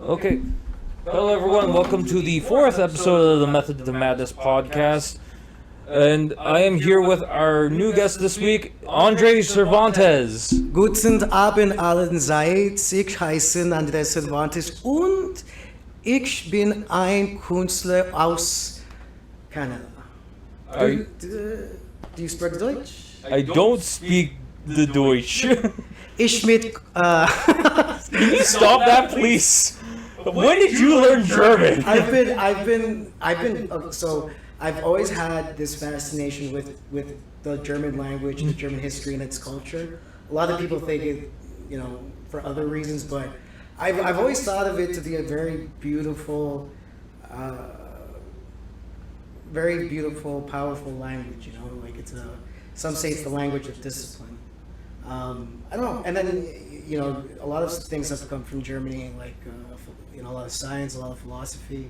Okay. Hello, everyone. Welcome to the fourth episode of the Method to Madness podcast. And I am here with our new guest this week, Andrés Cervantes. Guten Abend allerseits, ich heiße Andrés Cervantes und ich bin ein Künstler aus Kanada. Do you speak Deutsch? I don't speak the Deutsch. Ich mit Can you stop that, please? When did you learn German? I've always had this fascination with the German language, the German history, and its culture. A lot of people think it, for other reasons, but I've always thought of it to be a very beautiful, powerful language. Like some say it's the language of discipline. I don't know. And then, a lot of things have come from Germany, like, a lot of science, a lot of philosophy.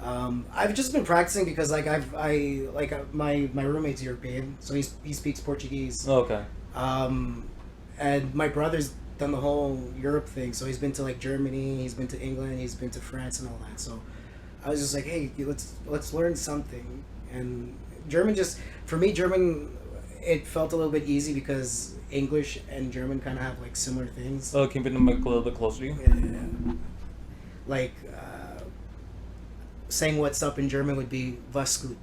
I've just been practicing because, like, my roommate's European, so he speaks Portuguese. Okay. And my brother's done the whole Europe thing, so he's been to, like, Germany, he's been to England, he's been to France and all that. So I was just like, hey, let's learn something. And for me, German, it felt a little bit easy because English and German kind of have like similar things. Oh, can you bring the mic a little bit closer to you? Yeah. Like saying what's up in German would be was gut.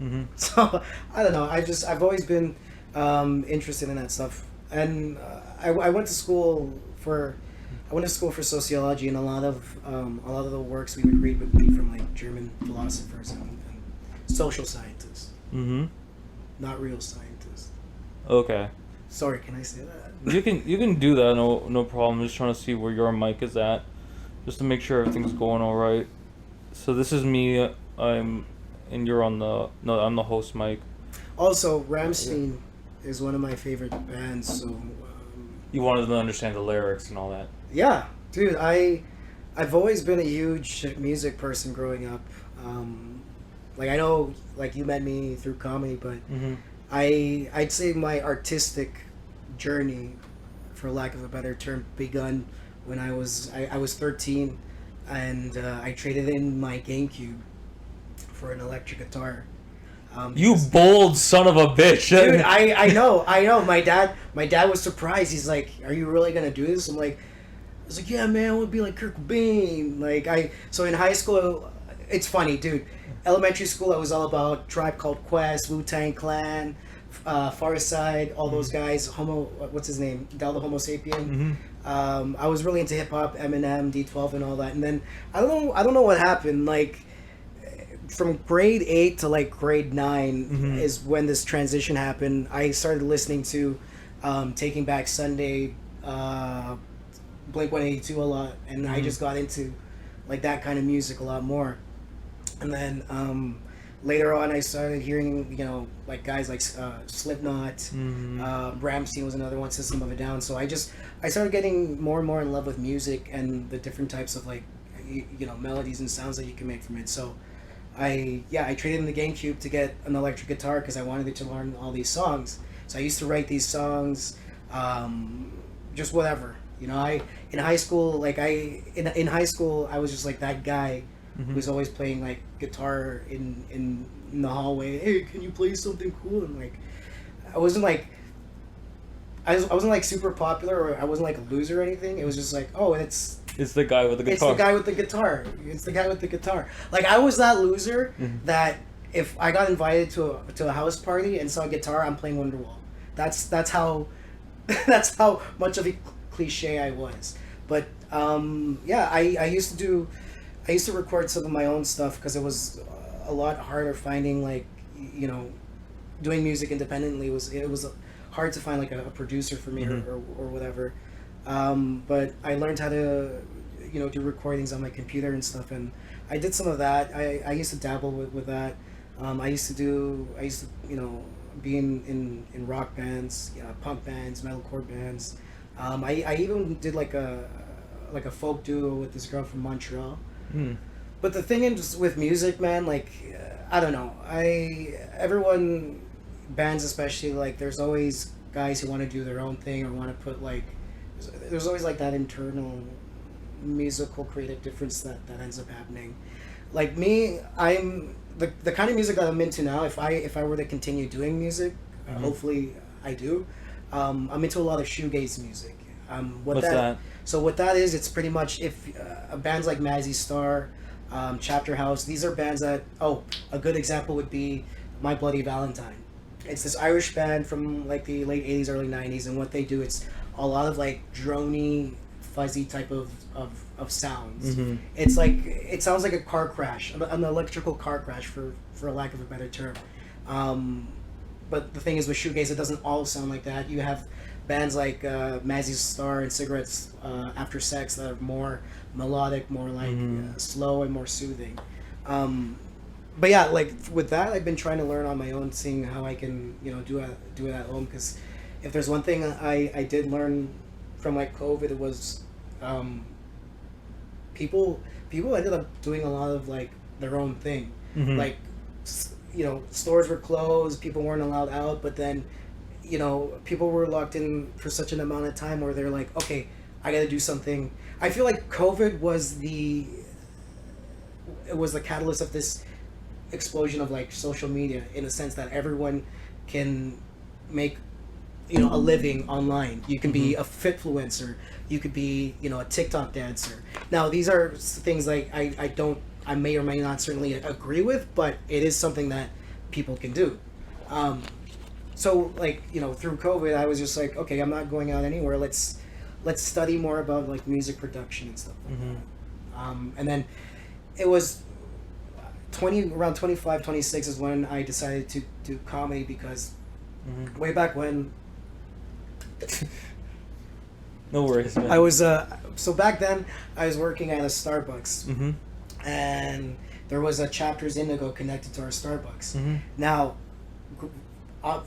Mm-hmm. So I don't know. I've always been interested in that stuff, and I went to school for sociology, and a lot of the works we would read would be from like German philosophers and social scientists. Mm-hmm. Not real scientists. Okay. Sorry, can I say that? You can do that, no problem. I'm just trying to see where your mic is at, just to make sure everything's going all right. So this is me. I'm the host mic. Also, Rammstein is one of my favorite bands. So you wanted to understand the lyrics and all that. Yeah, dude. I've always been a huge music person growing up. Like I know, like you met me through comedy, but. Mm-hmm. I'd say my artistic journey, for lack of a better term, begun when I was 13, and I traded in my GameCube for an electric guitar. You bold son of a bitch! Dude, I know. My dad was surprised. He's like, "Are you really gonna do this?" I was like, "Yeah, man, I want to be like Kurt Cobain." So in high school, it's funny, dude. Elementary school, I was all about Tribe Called Quest, Wu-Tang Clan, Far Side, all those guys. What's his name? Del the Homo Sapien. Mm-hmm. I was really into hip hop, Eminem, D12, and all that. And then I don't know what happened. Like from grade 8 to like grade 9 mm-hmm. is when this transition happened. I started listening to Taking Back Sunday, Blink 182 a lot, and I just got into like that kind of music a lot more. And then later on, I started hearing, like guys like Slipknot, Rammstein was another one, System of a Down. So I started getting more and more in love with music and the different types of like, melodies and sounds that you can make from it. So I traded in the GameCube to get an electric guitar because I wanted to learn all these songs. So I used to write these songs, just whatever. In high school, in high school, I was just like that guy. Mm-hmm. Who's always playing like guitar in the hallway. Hey, can you play something cool? And like, I wasn't like super popular, or I wasn't like a loser or anything. It was just like, oh, it's the guy with the guitar. It's the guy with the guitar. It's the guy with the guitar. Like I was that loser that if I got invited to a house party and saw a guitar, I'm playing Wonderwall. That's how that's how much of a cliche I was. But I used to record some of my own stuff because it was a lot harder finding doing music independently. It was hard to find like a producer for me or whatever. But I learned how to do recordings on my computer and stuff, and I did some of that. I used to dabble with that. I used to be in rock bands, punk bands, metalcore bands. I even did like a folk duo with this girl from Montreal. But the thing is with music, man, like I don't know. Everyone, bands especially, like there's always guys who want to do their own thing or want to put like, there's always like that internal musical creative difference that ends up happening. Like me, I'm the kind of music that I'm into now. If I were to continue doing music, hopefully I do. I'm into a lot of shoegaze music. What's that? So what that is, it's pretty much if bands like Mazzy Star, Chapter House. These are bands that a good example would be My Bloody Valentine. It's this Irish band from like the late 80s, early 90s, and what they do, it's a lot of like drony, fuzzy type of sounds. It's like, it sounds like a car crash, an electrical car crash for a lack of a better term. But the thing is with shoegaze, it doesn't all sound like that. You have bands like Mazzy Star and Cigarettes After Sex that are more melodic, more like slow and more soothing. But yeah, like with that, I've been trying to learn on my own, seeing how I can, do it at home. Because if there's one thing I did learn from like COVID, it was people ended up doing a lot of like their own thing. Like, stores were closed, people weren't allowed out, but then, people were locked in for such an amount of time where they're like, okay, I got to do something. I feel like COVID was the catalyst of this explosion of like social media, in a sense that everyone can make a living online. You can be a fitfluencer, you could be a TikTok dancer. Now these are things like I may or may not certainly agree with, but it is something that people can do. So like through COVID, I was just like, okay, I'm not going out anywhere, let's study more about like music production and stuff like that. And then it was around 25, 26 is when I decided to do comedy, because way back when no worries, man. I was so back then I was working at a Starbucks, and there was a Chapters Indigo connected to our Starbucks. Now,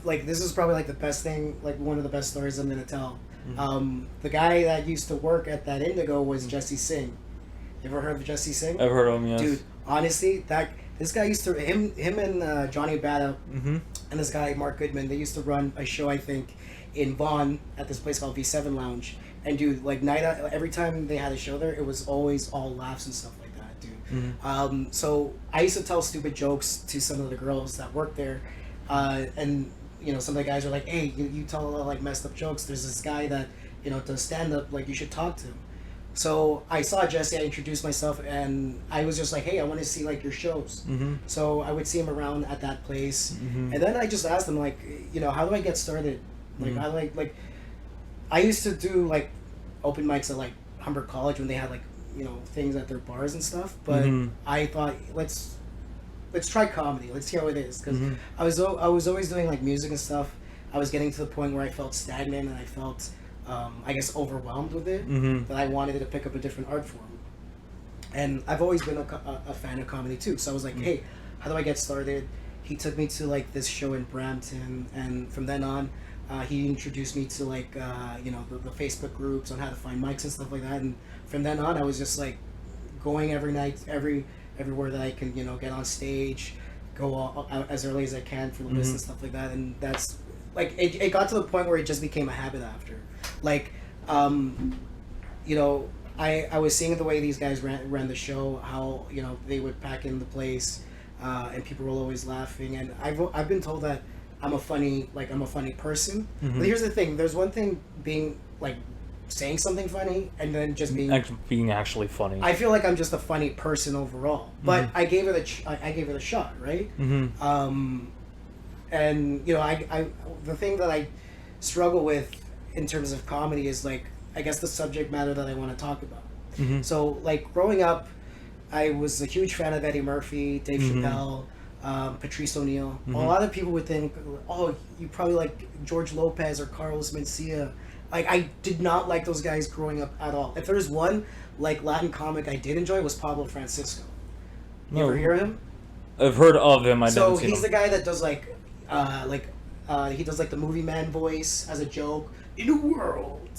like this is probably like the best thing, like one of the best stories I'm gonna tell. The guy that used to work at that Indigo was Jesse Singh. You ever heard of Jesse Singh? I've heard of him, yes. Dude, honestly, this guy used to him and Johnny Bada and this guy Mark Goodman. They used to run a show, I think, in Vaughan at this place called V7 Lounge. And dude, like every time they had a show there, it was always all laughs and stuff like that, dude. So I used to tell stupid jokes to some of the girls that worked there, and some of the guys were like, "Hey, you tell a lot of like messed up jokes. There's this guy that does stand up. Like you should talk to him." So I saw Jesse, I introduced myself, and I was just like, hey, I want to see like your shows. So I would see him around at that place, and then I just asked him like, how do I get started? Like I used to do like open mics at like Humber College when they had like things at their bars and stuff, but I thought let's try comedy. Let's see how it is, because I was always doing like music and stuff. I was getting to the point where I felt stagnant and I felt I guess overwhelmed with it, that I wanted to pick up a different art form. And I've always been a fan of comedy too, so I was like, hey, how do I get started? He took me to like this show in Brampton, and from then on he introduced me to like the Facebook groups on how to find mics and stuff like that, and from then on I was just like going every night, everywhere that I can get on stage, go out as early as I can for the list and stuff like that. And that's like it got to the point where it just became a habit after. Like, I was seeing the way these guys ran the show, how they would pack in the place, and people were always laughing. And I've been told that I'm a funny person. But here's the thing: there's one thing being like saying something funny, and then just being actually funny. I feel like I'm just a funny person overall, but I gave it a shot, right? And the thing that I struggle with in terms of comedy is like, I guess, the subject matter that I want to talk about. So like growing up, I was a huge fan of Eddie Murphy, Dave Chappelle, Patrice O'Neill. A lot of people would think, oh, you probably like George Lopez or Carlos Mencia. Like, I did not like those guys growing up at all. If there's one like Latin comic I did enjoy, was Pablo Francisco. You ever hear of him? I've heard of him. So he's the guy that does he does like the movie man voice as a joke. In a world.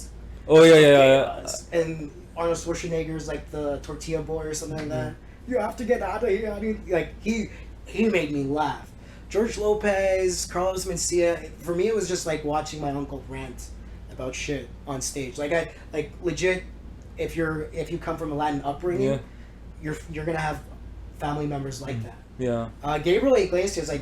Oh yeah. And Arnold Schwarzenegger's like the tortilla boy or something like that. You have to get out of here. I mean, like he made me laugh. George Lopez, Carlos Mencia. For me, it was just like watching my uncle rant about shit on stage. Like I legit if you come from a Latin upbringing, you're gonna have family members like that. Yeah. Gabriel Iglesias, I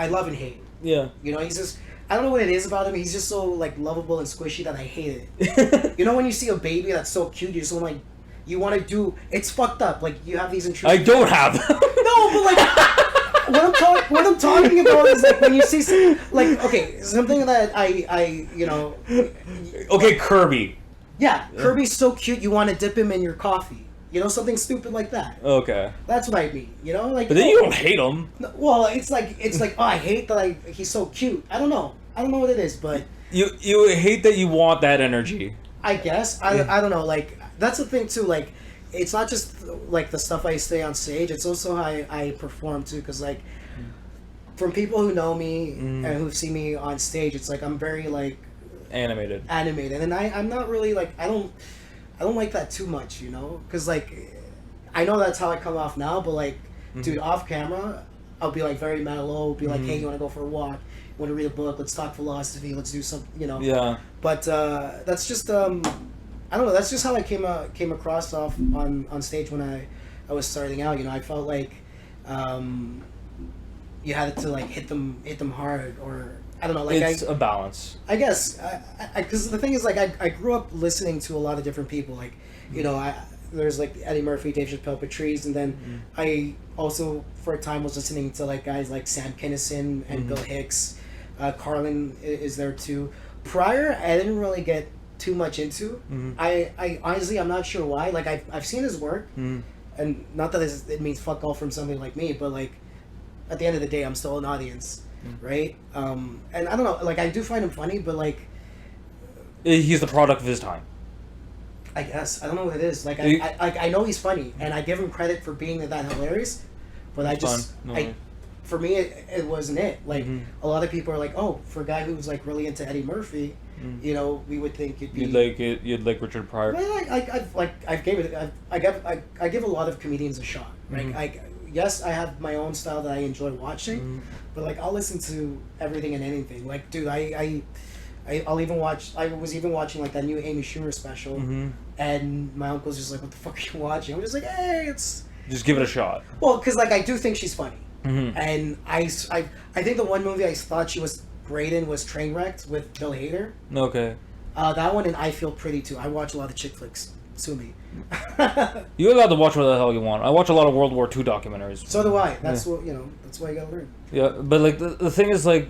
love and hate. Yeah. You know, he's just, I don't know what it is about him. He's just so like lovable and squishy that I hate it. You know, when you see a baby that's so cute, you just want like, you want to do. It's fucked up. Like you have these intrusive. I don't have. No, but like what I'm talking about is like when you see like okay, something that I you know. Okay, Kirby. Yeah, Kirby's so cute. You want to dip him in your coffee. You know, something stupid like that. Okay. That's what I mean. You know, like. But then you don't hate him. Well, it's like oh, I hate that he's so cute. I don't know what it is, but you hate that you want that energy. I guess I don't know. Like that's the thing too. Like it's not just like the stuff I say on stage. It's also how I perform too. Because like from people who know me and who've seen me on stage, it's like I'm very like animated, and I'm not really like I don't like that too much, you know, because like I know that's how I come off now, but like dude, off camera I'll be like very mellow, be like, hey, you want to go for a walk, you want to read a book, let's talk philosophy, let's do something, you know. Yeah. But that's just I don't know, that's just how I came across off on stage when I was starting out, you know. I felt like you had to like hit them hard, or I don't know, like it's a balance. I guess, because the thing is, like, I grew up listening to a lot of different people, like, you know, there's like Eddie Murphy, Dave Chappelle, Patrice, and then I also for a time was listening to like guys like Sam Kinison and Bill Hicks, Carlin is there too. Prior, I didn't really get too much into. I honestly, I'm not sure why. Like I've seen his work, and not that it means fuck all from somebody like me, but like at the end of the day, I'm still an audience. Right? And I don't know, like I do find him funny, but like he's the product of his time. I guess. I don't know what it is. Like I know he's funny and I give him credit for being that hilarious, but I just for me it wasn't it. Like a lot of people are like, oh, for a guy who's like really into Eddie Murphy, you know, we would think you'd like Richard Pryor. Well, I give a lot of comedians a shot. Right? Yes, I have my own style that I enjoy watching, but like I'll listen to everything and anything. Like, dude, I'll even watch. I was even watching like that new Amy Schumer special, and my uncle's just like, "What the fuck are you watching?" I'm just like, "Hey, it's." Just give it a shot. Well, because like I do think she's funny, and I think the one movie I thought she was great in was Trainwrecked with Bill Hader. Okay. That one, and I Feel Pretty too. I watch a lot of chick flicks. Sue me. You're allowed to watch what the hell you want. I watch a lot of World War II documentaries. So do I. That's what, you know. That's why you gotta learn. Yeah, but like the thing is, like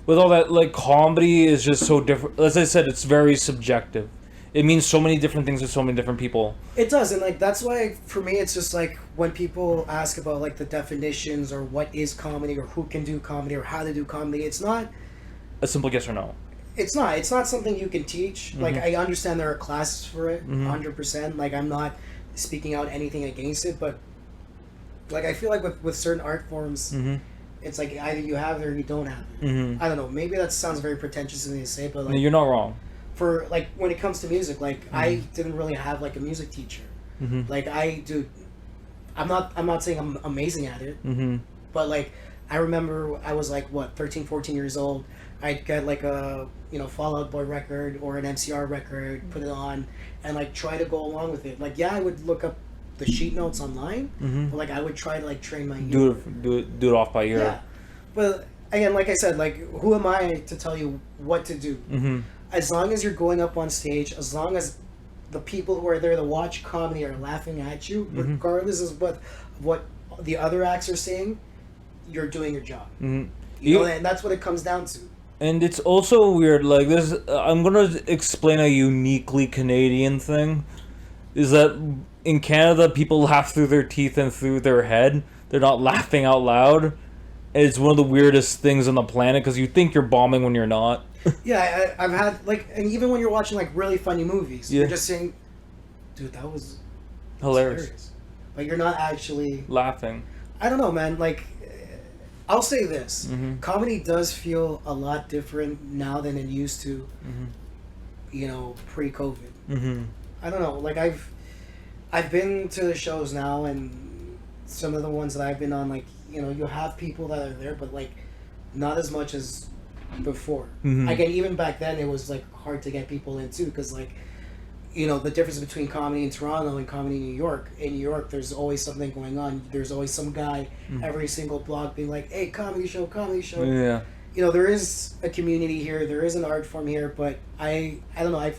with all that, like comedy is just so different. As I said, it's very subjective. It means so many different things to so many different people. It does, and like that's why for me it's just like when people ask about like the definitions or what is comedy or who can do comedy or how to do comedy, it's not a simple yes or no. It's not something you can teach. Like I understand there are classes for it, 100%. Like I'm not speaking out anything against it, but like I feel like with certain art forms, it's like either you have it or you don't have it. I don't know. Maybe that sounds very pretentious to me to say, but like you're not wrong. For like when it comes to music, like I didn't really have like a music teacher. Like I'm not saying I'm amazing at it, but like I remember I was like 13, 14 years old. I'd get like a Fall Out Boy record or an MCR record, put it on, and like try to go along with it. Like I would look up the sheet notes online, but like I would try to like train my ear. Do it off by ear. Yeah, but again, like I said, like who am I to tell you what to do? As long as you're going up on stage, as long as the people who are there to watch comedy are laughing at you, regardless of what the other acts are saying, you're doing your job. You know, and that's what it comes down to. And it's also weird, like this, I'm gonna explain a uniquely Canadian thing, is that in Canada, people laugh through their teeth and through their head. They're not laughing out loud. It's one of the weirdest things on the planet, because you think you're bombing when you're not. Yeah, I've had, like, and even when you're watching, like, really funny movies, you're just saying, dude, that was hilarious. But you're not actually laughing. I don't know, man, like, I'll say this. Comedy does feel a lot different now than it used to, pre-COVID. I don't know. Like, I've been to the shows now, and some of the ones that I've been on, like, you have people that are there, but, like, not as much as before. Again, even back then, it was, like, hard to get people in, too, because, like, the difference between comedy in Toronto and comedy in New York. In New York, there's always something going on. There's always some guy every single block being like, "Hey, comedy show, comedy show." Yeah. There is a community here. There is an art form here, but I don't know.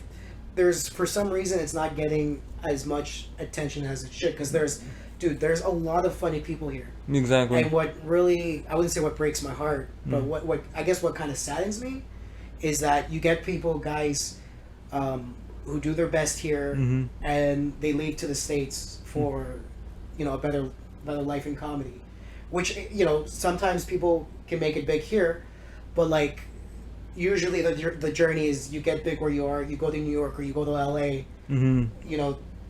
There's for some reason it's not getting as much attention as it should because there's a lot of funny people here. Exactly. And what really, I wouldn't say what breaks my heart, but what I guess what kind of saddens me is that you get guys, who do their best here and they leave to the States for, a better life in comedy, which, sometimes people can make it big here, but like, usually the journey is you get big where you are, you go to New York or you go to LA, or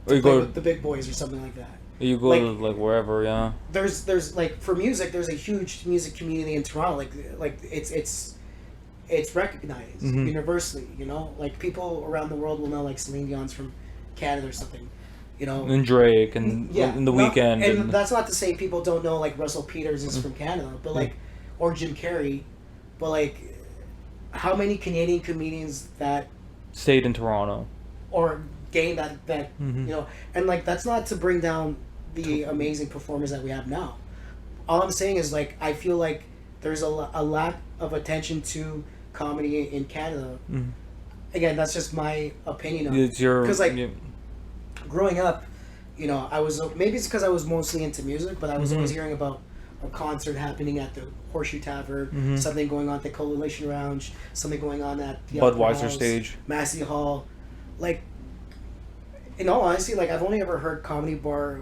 you go with the big boys or something like that. You go to like wherever, yeah. There's like for music, there's a huge music community in Toronto. Like it's recognized universally. Like people around the world will know like Celine Dion's from Canada or something. And Drake and The Weeknd. And that's not to say people don't know like Russell Peters is from Canada, but like or Jim Carrey, but like how many Canadian comedians that stayed in Toronto or gained that and like that's not to bring down the amazing performers that we have now. All I'm saying is like I feel like there's a lack of attention to comedy in Canada. Again, that's just my opinion of it. Because growing up, I was maybe it's because I was mostly into music, but I was always hearing about a concert happening at the Horseshoe Tavern, something going on at the Coalition Lounge, something going on at the Budweiser stage, Massey Hall. Like, in all honesty, like I've only ever heard Comedy Bar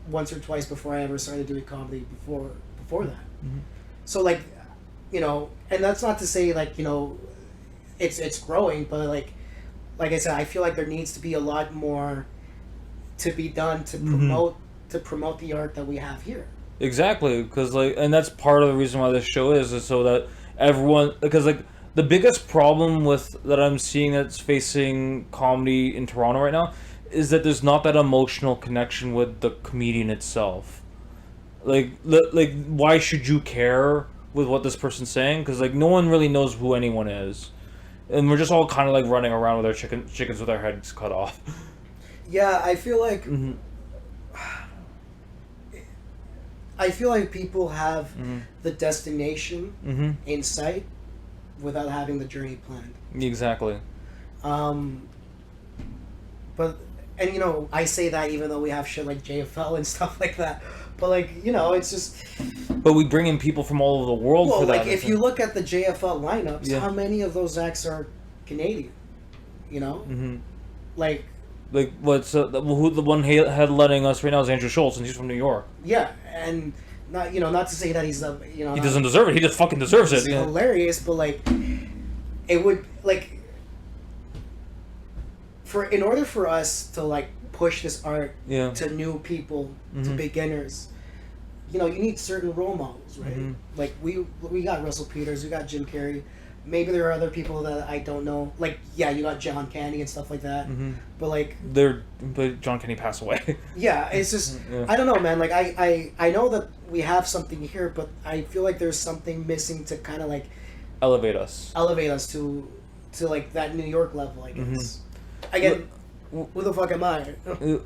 once or twice before I ever started doing comedy before that. So like, and that's not to say like, it's growing, but like I said, I feel like there needs to be a lot more to be done to promote the art that we have here. Exactly, because like, and that's part of the reason why this show is so that everyone, because like the biggest problem that I'm seeing that's facing comedy in Toronto right now is that there's not that emotional connection with the comedian itself. Like why should you care with what this person's saying? Because like no one really knows who anyone is, and we're just all kind of like running around with our chickens with our heads cut off. Yeah, I feel like people have the destination in sight without having the journey planned. Exactly. But I say that even though we have shit like JFL and stuff like that. But like, it's just. But we bring in people from all over the world for that. Like if you look at the JFL lineups, how many of those acts are Canadian? Like what's who the one headlining us right now is Andrew Schultz, and he's from New York. Yeah, and not to say that he's he doesn't deserve it. He just fucking deserves it. It's hilarious, but like it would like in order for us to like push this art to new people, to beginners, you need certain role models, right? Like we got Russell Peters, we got Jim Carrey. Maybe there are other people that I don't know. Like, you got John Candy and stuff like that. But like, but John Candy passed away. Yeah, it's just I don't know, man. Like I know that we have something here, but I feel like there's something missing to kind of like elevate us to like that New York level, I guess. Again, who the fuck am I?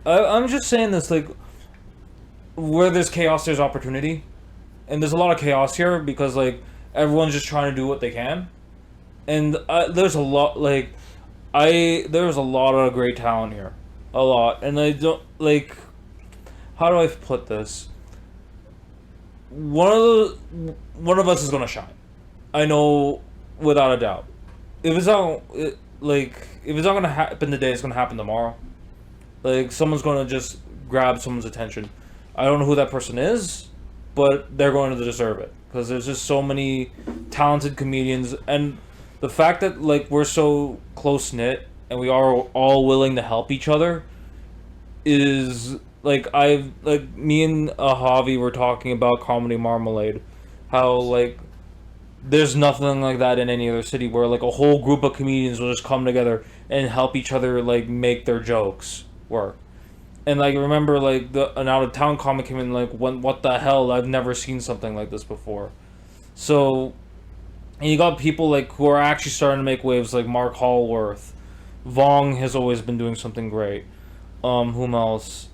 I'm just saying this, like, where there's chaos, there's opportunity, and there's a lot of chaos here because like everyone's just trying to do what they can. And there's a lot, there's a lot of great talent here. A lot. And I don't, like, how do I put this? One of us is going to shine. I know without a doubt. If it's not going to happen today, it's going to happen tomorrow. Like, someone's going to just grab someone's attention. I don't know who that person is, but they're going to deserve it. Because there's just so many talented comedians, and the fact that like we're so close knit and we are all willing to help each other is like me and Javi were talking about Comedy Marmalade, how like there's nothing like that in any other city where like a whole group of comedians will just come together and help each other like make their jokes work. And like remember like an out of town comic came in like what the hell, I've never seen something like this before. So, and you got people like who are actually starting to make waves like Mark Hallworth, Vong has always been doing something great. Whom else?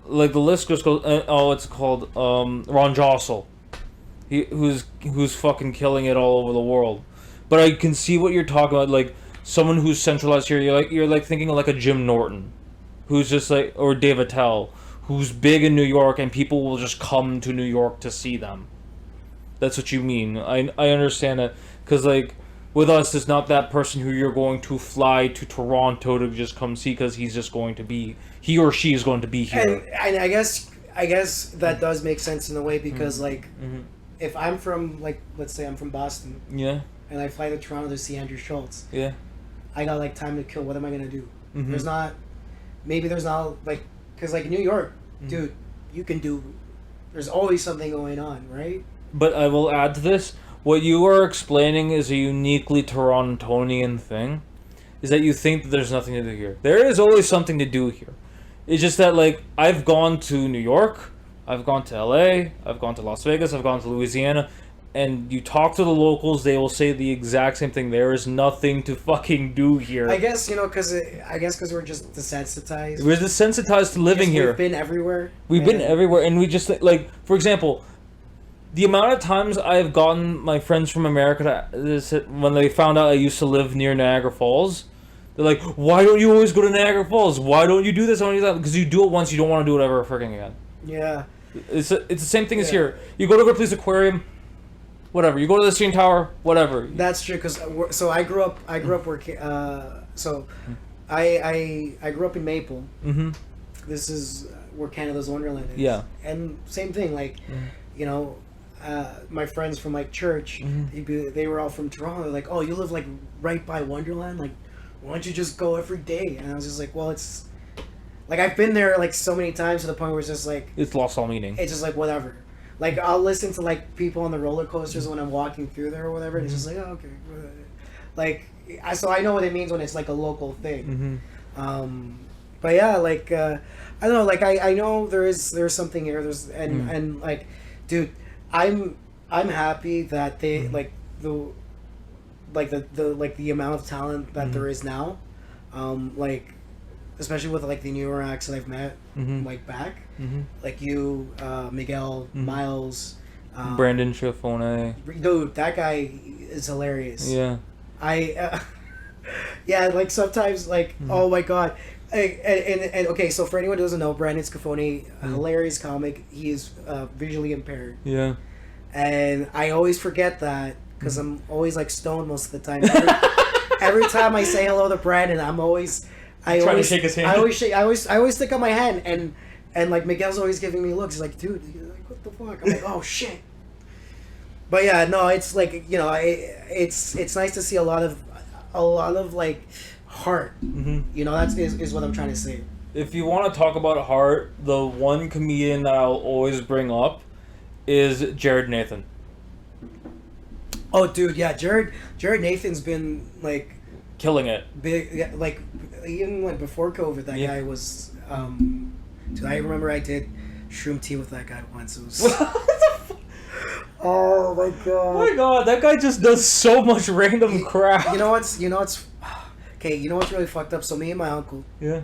Like the list just goes. It's called Ron Jossel. Who's fucking killing it all over the world. But I can see what you're talking about, like someone who's centralized here. You're like thinking of like a Jim Norton, who's just like, or Dave Attell, who's big in New York, and people will just come to New York to see them. That's what you mean. I understand that, because like with us, it's not that person who you're going to fly to Toronto to just come see, because he or she is going to be here. And I guess that does make sense in a way, because like if I'm from, like, let's say I'm from Boston, yeah, and I fly to Toronto to see Andrew Schultz, yeah, I got like time to kill. What am I gonna do? Mm-hmm. There's not like, because like New York, dude, you can do. There's always something going on, right? But I will add to this. What you are explaining is a uniquely Torontonian thing, is that you think that there's nothing to do here. There is always something to do here. It's just that, like, I've gone to New York, I've gone to LA, I've gone to Las Vegas, I've gone to Louisiana, and you talk to the locals, they will say the exact same thing. There is nothing to fucking do here. I guess, because we're just desensitized. We're desensitized to living here. We've been everywhere. We've been everywhere, and we just, like, for example, the amount of times I have gotten my friends from America when they found out I used to live near Niagara Falls, they're like, "Why don't you always go to Niagara Falls? Why don't you do this? Why don't you do that?" Because you do it once, you don't want to do it ever freaking again. Yeah. It's the same thing as here. You go to Ripley's Aquarium, whatever. You go to the CN Tower, whatever. That's true. Because I grew up working. So I grew up in Maple. Mm-hmm. This is where Canada's Wonderland is. Yeah. And same thing, like, my friends from like church, they were all from Toronto. They're like, "Oh, you live like right by Wonderland. Like, why don't you just go every day?" And I was just like, "Well, it's like I've been there like so many times to the point where it's just like it's lost all meaning. It's just like whatever. Like I'll listen to like people on the roller coasters when I'm walking through there or whatever. And it's just like, oh, okay, like so I know what it means when it's like a local thing. But yeah, like I don't know. Like I know there's something here. And like, dude. I'm happy that they like the amount of talent that there is now, like especially with like the newer acts that I've met like back, like you, Miguel, Miles, Brandon Chiffone. Dude, that guy is hilarious. Yeah, yeah, like sometimes like oh my god. And okay, so for anyone who doesn't know, Brandon Scafoni, a hilarious comic. He is visually impaired. Yeah. And I always forget that because I'm always like stoned most of the time. Every time I say hello to Brandon, I always to shake his hand. I always stick out my hand, and like Miguel's always giving me looks. He's like, dude, like, what the fuck? I'm like, oh shit. But yeah, no, it's like it's nice to see a lot of like heart. That is what I'm trying to say. If you want to talk about heart, the one comedian that I'll always bring up is Jared Nathan. Oh, dude, yeah, Jared Nathan's been like killing it. Big, like even like before COVID, that guy was. Dude, I remember I did shroom tea with that guy once. It was. Oh my god! Oh my god, that guy just does so much random crap. You know what's okay? You know what's really fucked up? So me and my uncle. Yeah.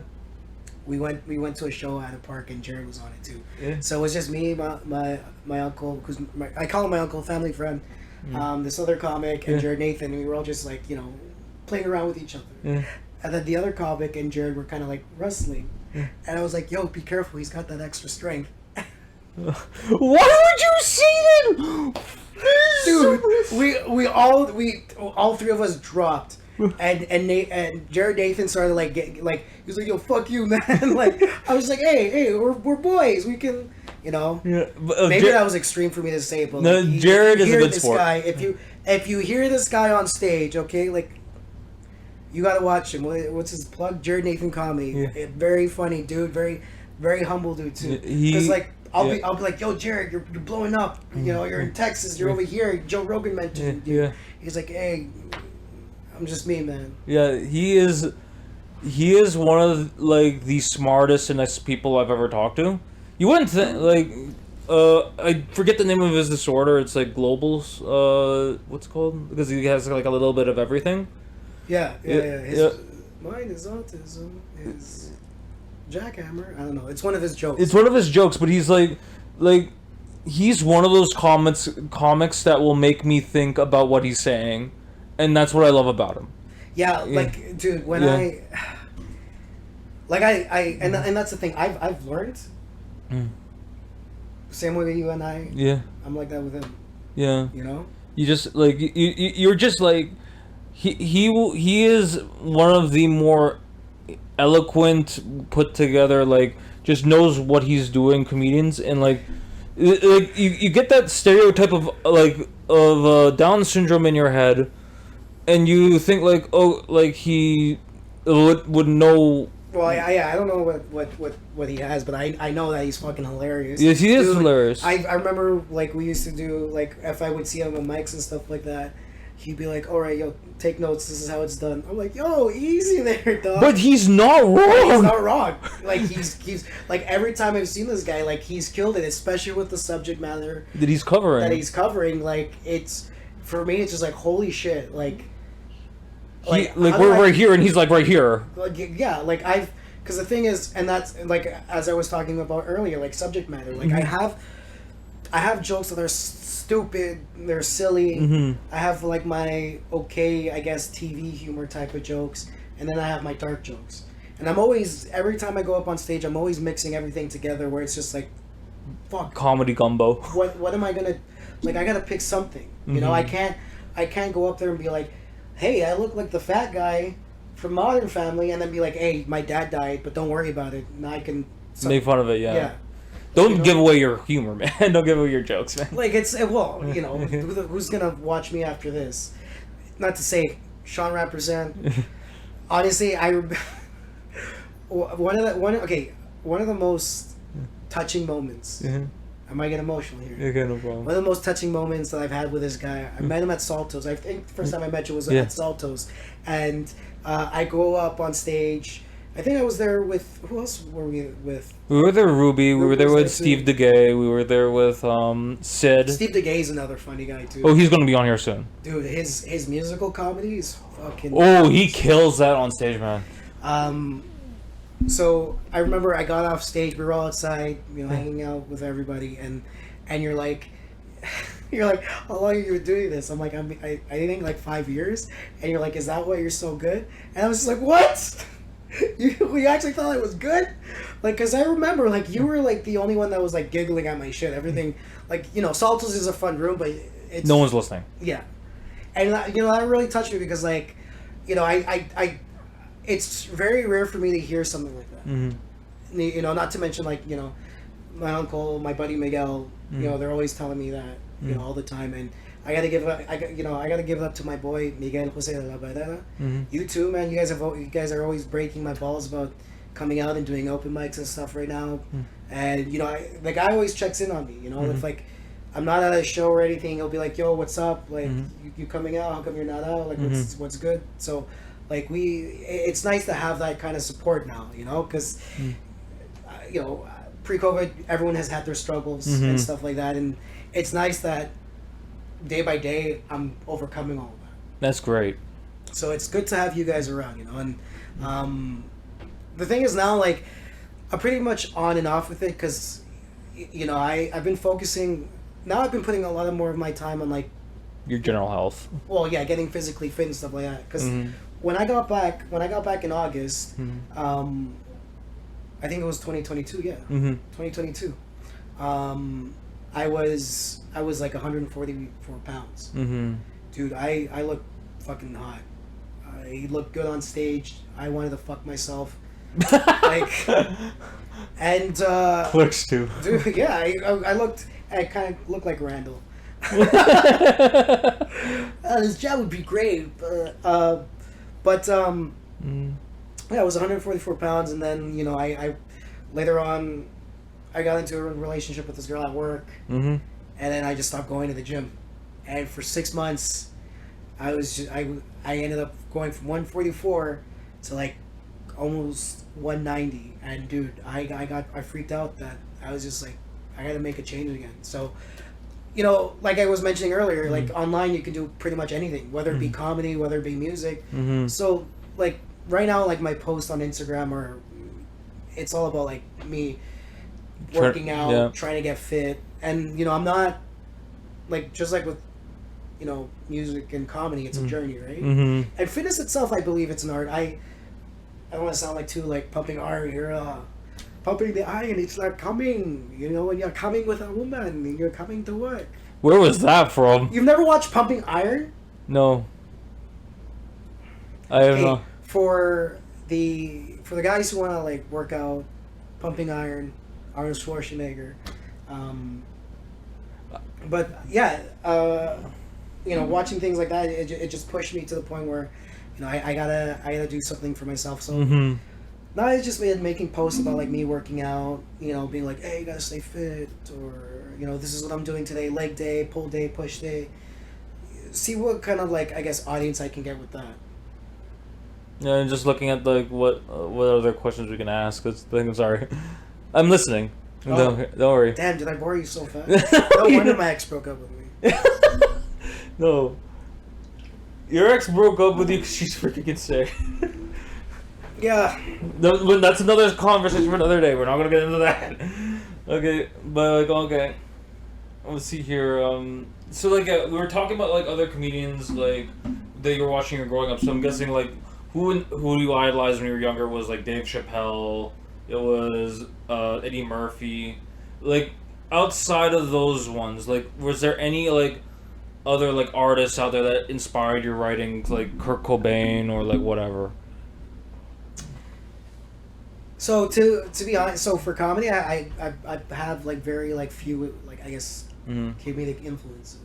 We went to a show at a park and Jared was on it too. Yeah. So it was just me, my uncle, who's I call him my uncle, family friend, this other comic, and Jared Nathan, and we were all just like playing around with each other. Yeah. And then the other comic and Jared were kind of like wrestling, and I was like, "Yo, be careful, he's got that extra strength." Why would you see him? Dude, we all three of us dropped. And Jared Nathan started like he was like, "Yo, fuck you, man!" Like I was like, "Hey, we're boys. We can, Yeah. Maybe that was extreme for me to say, but no, like, Jared is a good sport. Guy, if you hear this guy on stage, okay, like you gotta watch him. What's his plug? Jared Nathan Comedy. Yeah. Very funny dude. Very very humble dude too. Because like. I'll be like, "Yo, Jared, you're blowing up. You're in Texas. You're over here. Joe Rogan mentioned you." Yeah. He's like, "Hey, I'm just me, man." Yeah, he is one of like the smartest and nicest people I've ever talked to. You wouldn't think I forget the name of his disorder. It's like Global's. What's it called? Because he has like a little bit of everything. Yeah. Mine is autism. Is jackhammer. I don't know. It's one of his jokes. It's one of his jokes, but he's like he's one of those comics that will make me think about what he's saying, and that's what I love about him. Yeah, like dude, when I and that's the thing. I've learned. Same way with you and I. Yeah. I'm like that with him. Yeah. You know. You just like you're just like he is one of the more eloquent, put together, like just knows what he's doing comedians, and like you get that stereotype of Down syndrome in your head, and you think like, oh, like he would know. Well, I don't know what he has, but I know that he's fucking hilarious. Yes, he is hilarious. I remember, like, we used to do, like, if I would see him on mics and stuff like that, he'd be like, all right, yo, take notes, this is how it's done. I'm like, yo, easy there, dog. But he's not wrong. He's not wrong. Like, he's like, every time I've seen this guy, like, he's killed it, especially with the subject matter that he's covering. Like, it's, for me, it's just like, holy shit, like we're right here, and he's like right here. Like, yeah, like because the thing is, and that's like as I was talking about earlier, like subject matter. Like I have jokes that are stupid, they're silly. I have like my okay, I guess TV humor type of jokes, and then I have my dark jokes. And I'm always, every time I go up on stage, I'm always mixing everything together where it's just like, fuck, comedy gumbo. What am I gonna, like? I gotta pick something. You know, I can't go up there and be like, hey, I look like the fat guy from Modern Family, and then be like, hey, my dad died, but don't worry about it. Now I can make fun of it. Yeah. Don't give away your humor, man. Don't give away your jokes, man. Like, it's, well, you know, who's gonna watch me after this? Not to say Sean represent. Honestly, one of the most touching moments. I might get emotional here. Okay, no problem. One of the most touching moments that I've had with this guy, I met him at Saltos. I think the first time I met you was at Saltos. And I go up on stage. I think I was there with, who else were we with? We were there with Ruby. We were there with Steve DeGay. We were there with Sid. Steve DeGay is another funny guy, too. Oh, he's going to be on here soon. Dude, his musical comedy is fucking... Oh, he kills that on stage, man. So I remember I got off stage. We were all outside, you know, hanging out with everybody, and you're like, how long are you doing this? I'm like, I think like 5 years, and you're like, is that why you're so good? And I was just like, what? You actually thought I was good? Like, because I remember, like, you were like the only one that was like giggling at my shit. Everything, like, you know, Saltos is a fun room, but it's, no one's listening. Yeah, and you know, that really touched me because, like, you know, I it's very rare for me to hear something like that. You know, not to mention, like, you know, my uncle, my buddy Miguel, you know, they're always telling me that, you know, all the time, and I gotta give it up to my boy Miguel Jose de la Barrera. You too, man. You guys are always breaking my balls about coming out and doing open mics and stuff right now. And you know, the guy always checks in on me. You know, if like I'm not at a show or anything, he'll be like, "Yo, what's up? Like, you coming out? How come you're not out? Like, what's good?" So, like, it's nice to have that kind of support now. You know, because you know, pre-COVID, everyone has had their struggles and stuff like that, and it's nice that day by day I'm overcoming all of that. That's great. So it's good to have you guys around, you know. And the thing is now, like, I'm pretty much on and off with it because, you know, I've been focusing. Now I've been putting a lot more of my time on, like, your general health. Well, yeah, getting physically fit and stuff like that. Because when I got back in August, I think it was 2022. Yeah, 2022. I was like 144 pounds. Dude, I look fucking hot. I looked good on stage. I wanted to fuck myself. Like, and Clerks too. Dude, yeah, I kind of looked like Randall. This job would be great, but yeah, I was 144 pounds, and then, you know, I later on I got into a relationship with this girl at work, and then I just stopped going to the gym, and for 6 months I ended up going from 144 to like almost 190, and dude, I freaked out that I was just like, I gotta make a change again. So, you know, like I was mentioning earlier, like online you can do pretty much anything, whether it be comedy, whether it be music. So, like, right now, like my post on Instagram, or it's all about like me working out, yeah. trying to get fit, and I'm not like just like with music and comedy. It's a journey, right? Mm-hmm. And fitness itself, I believe it's an art. I don't want to sound like too like pumping iron here. Pumping the iron, it's like coming. When you're coming with a woman and you're coming to work. Where was that from? You've never watched Pumping Iron? No. I don't know. For the guys who want to like work out, Pumping Iron, Arnold Schwarzenegger. But yeah, watching things like that, it just pushed me to the point where, I gotta do something for myself. So now it's just been making posts about like me working out, being like, hey, you gotta stay fit, or this is what I'm doing today: leg day, pull day, push day. See what kind of like, I guess, audience I can get with that. Yeah, and just looking at like what other questions we can ask. I'm sorry, I'm listening. Oh. Don't worry. Damn, did I bore you so fast? No wonder my ex broke up with me. No. Your ex broke up with you because she's freaking insane. Yeah. But that's another conversation for another day. We're not gonna get into that. Okay, but like okay. Let's see here. So like we were talking about like other comedians like that you were watching or growing up. So I'm guessing like who you idolized when you were younger was like Dave Chappelle. It was Eddie Murphy. Like outside of those ones, like was there any like other like artists out there that inspired your writing, like Kurt Cobain or like whatever? So to be honest, so for comedy, I have like very like few like I guess comedic influences.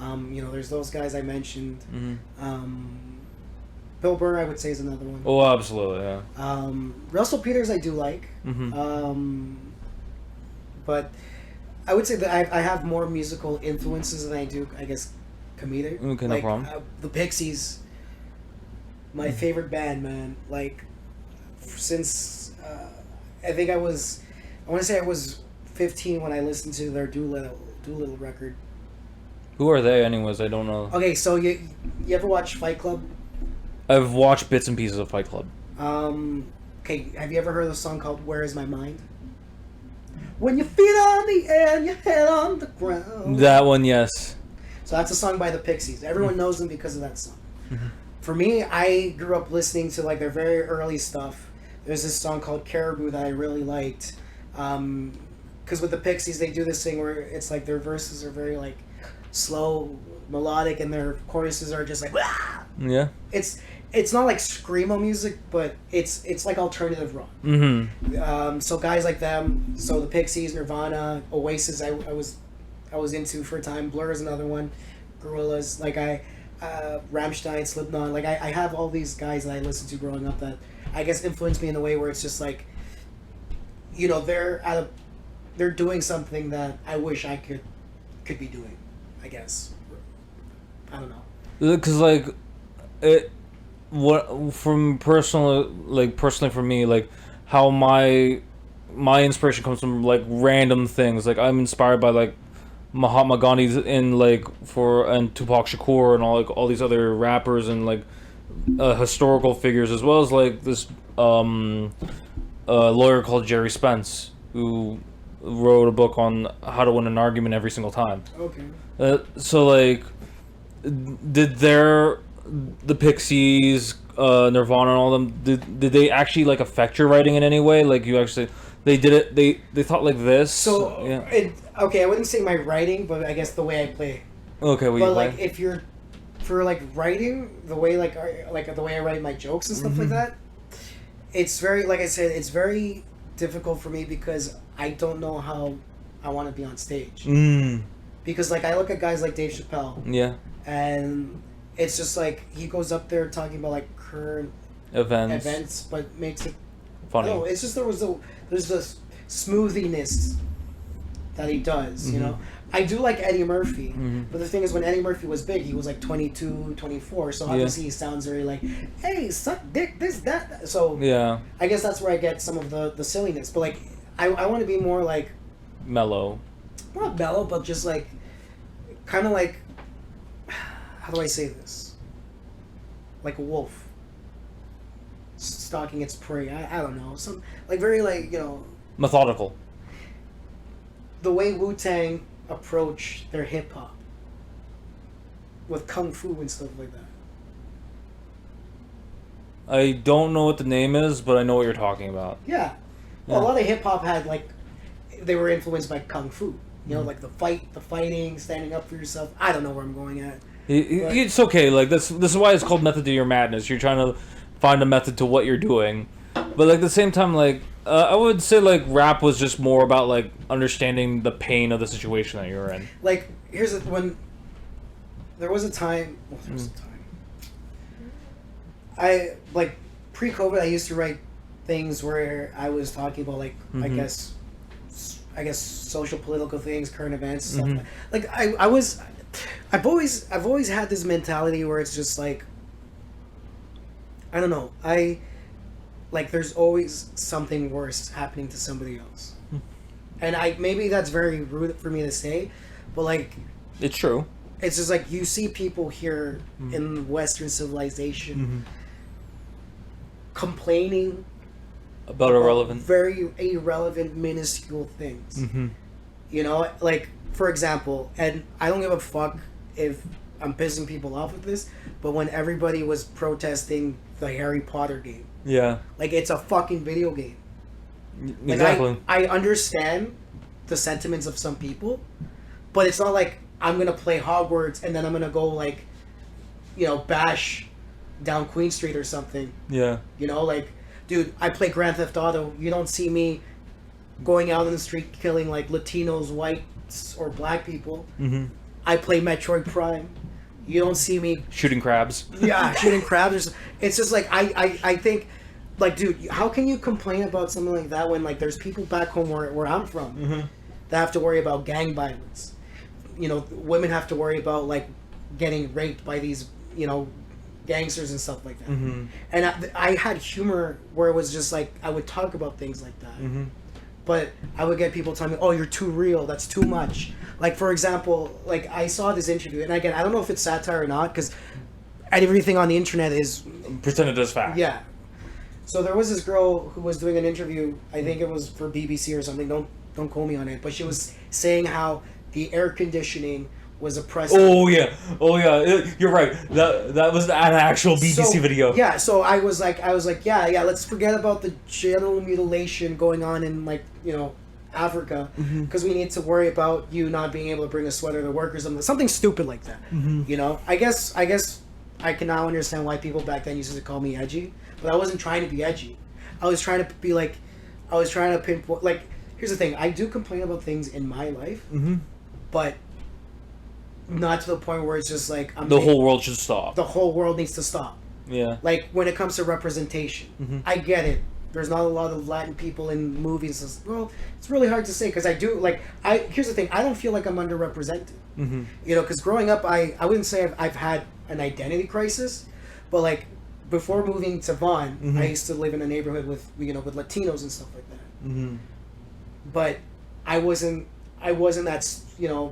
There's those guys I mentioned. Bill Burr, I would say, is another one. Oh, absolutely, yeah. Russell Peters, I do like. But I would say that I have more musical influences than I do, I guess, comedic. Okay, like, no problem. The Pixies, my favorite band, man. Like, since I think I want to say I was 15 when I listened to their Doolittle record. Who are they, anyways? I don't know. Okay, so you ever watch Fight Club? I've watched bits and pieces of Fight Club. Okay, have you ever heard of a song called "Where Is My Mind"? When your feet on the air and your head on the ground. That one, yes. So that's a song by the Pixies. Everyone knows them because of that song. For me, I grew up listening to like their very early stuff. There's this song called Caribou that I really liked. Because with the Pixies, they do this thing where it's like their verses are very like slow, melodic, and their choruses are just like, wah! Yeah. It's not like screamo music, but it's like alternative rock. So guys like them, so the Pixies, Nirvana, Oasis, I was into for a time. Blur is another one. Gorillaz, like Rammstein, Slipknot, like I have all these guys that I listened to growing up that I guess influenced me in a way where it's just like, they're doing something that I wish I could be doing, I guess. I don't know. Because like personally for me, like how my inspiration comes from like random things. Like I'm inspired by like Mahatma Gandhi and Tupac Shakur and all these other rappers and like historical figures, as well as like this lawyer called Jerry Spence who wrote a book on how to win an argument every single time. Okay. So like, did the Pixies, Nirvana, and all them, did they actually like affect your writing in any way? Like you actually, they did it. They thought like this. So yeah. Okay, I wouldn't say my writing, but I guess the way I play. Okay, well, but you like play? if you're for like writing the way like the way I write my jokes and stuff like that, it's very, like I said, it's very difficult for me because I don't know how I want to be on stage. Because like I look at guys like Dave Chappelle. Yeah. And it's just like he goes up there talking about like current events, but makes it funny. No, it's just there's this smoothiness that he does, you know. I do like Eddie Murphy, but the thing is, when Eddie Murphy was big, he was like 22, 24, so obviously he sounds very like, hey, suck dick, this, that. So yeah, I guess that's where I get some of the silliness. But like, I want to be more like mellow. Not mellow, but just like, kind of like, how do I say this? Like a wolf. stalking its prey. I don't know, some like very like Methodical. the way Wu-Tang approach their hip hop with kung fu and stuff like that. I don't know what the name is, but I know what you're talking about. Yeah. Well, a lot of hip hop had like they were influenced by kung fu. Like the fighting, standing up for yourself. I don't know where I'm going at. It's okay. Like this is why it's called method to your madness. You're trying to find a method to what you're doing, but like at the same time, like I would say like rap was just more about like understanding the pain of the situation that you're in. Like when there was a time. Well, there was a time. I like pre-COVID. I used to write things where I was talking about like I guess social political things, current events, stuff like I've always had this mentality where it's just like I don't know, there's always something worse happening to somebody else. And maybe that's very rude for me to say, but like it's true. It's just like you see people here in Western civilization complaining about very irrelevant, minuscule things. Like for example, and I don't give a fuck if I'm pissing people off with this, but when everybody was protesting the Harry Potter game, like it's a fucking video game. Exactly. Like, I understand the sentiments of some people, but it's not like I'm gonna play Hogwarts and then I'm gonna go like, bash down Queen Street or something. Yeah. Like, dude, I play Grand Theft Auto. You don't see me going out in the street killing like Latinos, whites, or black people. I play Metroid Prime. You don't see me shooting crabs. Yeah, shooting crabs. It's just like I think, like, dude, how can you complain about something like that when like there's people back home where I'm from that have to worry about gang violence. Women have to worry about like getting raped by these gangsters and stuff like that. And I had humor where it was just like I would talk about things like that. But I would get people telling me, "Oh, you're too real. That's too much." Like, for example, like I saw this interview, and again, I don't know if it's satire or not, because everything on the internet is presented as fact. Yeah. So there was this girl who was doing an interview. I think it was for BBC or something. Don't quote me on it. But she was saying how the air conditioning was oppressive. Oh yeah. You're right. That was an actual BBC video. Yeah. So I was like, yeah. Let's forget about the genital mutilation going on in like Africa, because we need to worry about you not being able to bring a sweater to work or something stupid like that. I guess I can now understand why people back then used to call me edgy, but I wasn't trying to be edgy. I was trying to be like, I was trying to pinpoint. Like, here's the thing: I do complain about things in my life, but not to the point where it's just like the whole world should stop. The whole world needs to stop. Yeah. Like when it comes to representation, I get it. There's not a lot of Latin people in movies. Well, it's really hard to say because I do like. Here's the thing: I don't feel like I'm underrepresented. Because growing up, I wouldn't say I've had an identity crisis, but like before moving to Vaughan, I used to live in a neighborhood with with Latinos and stuff like that. But I wasn't that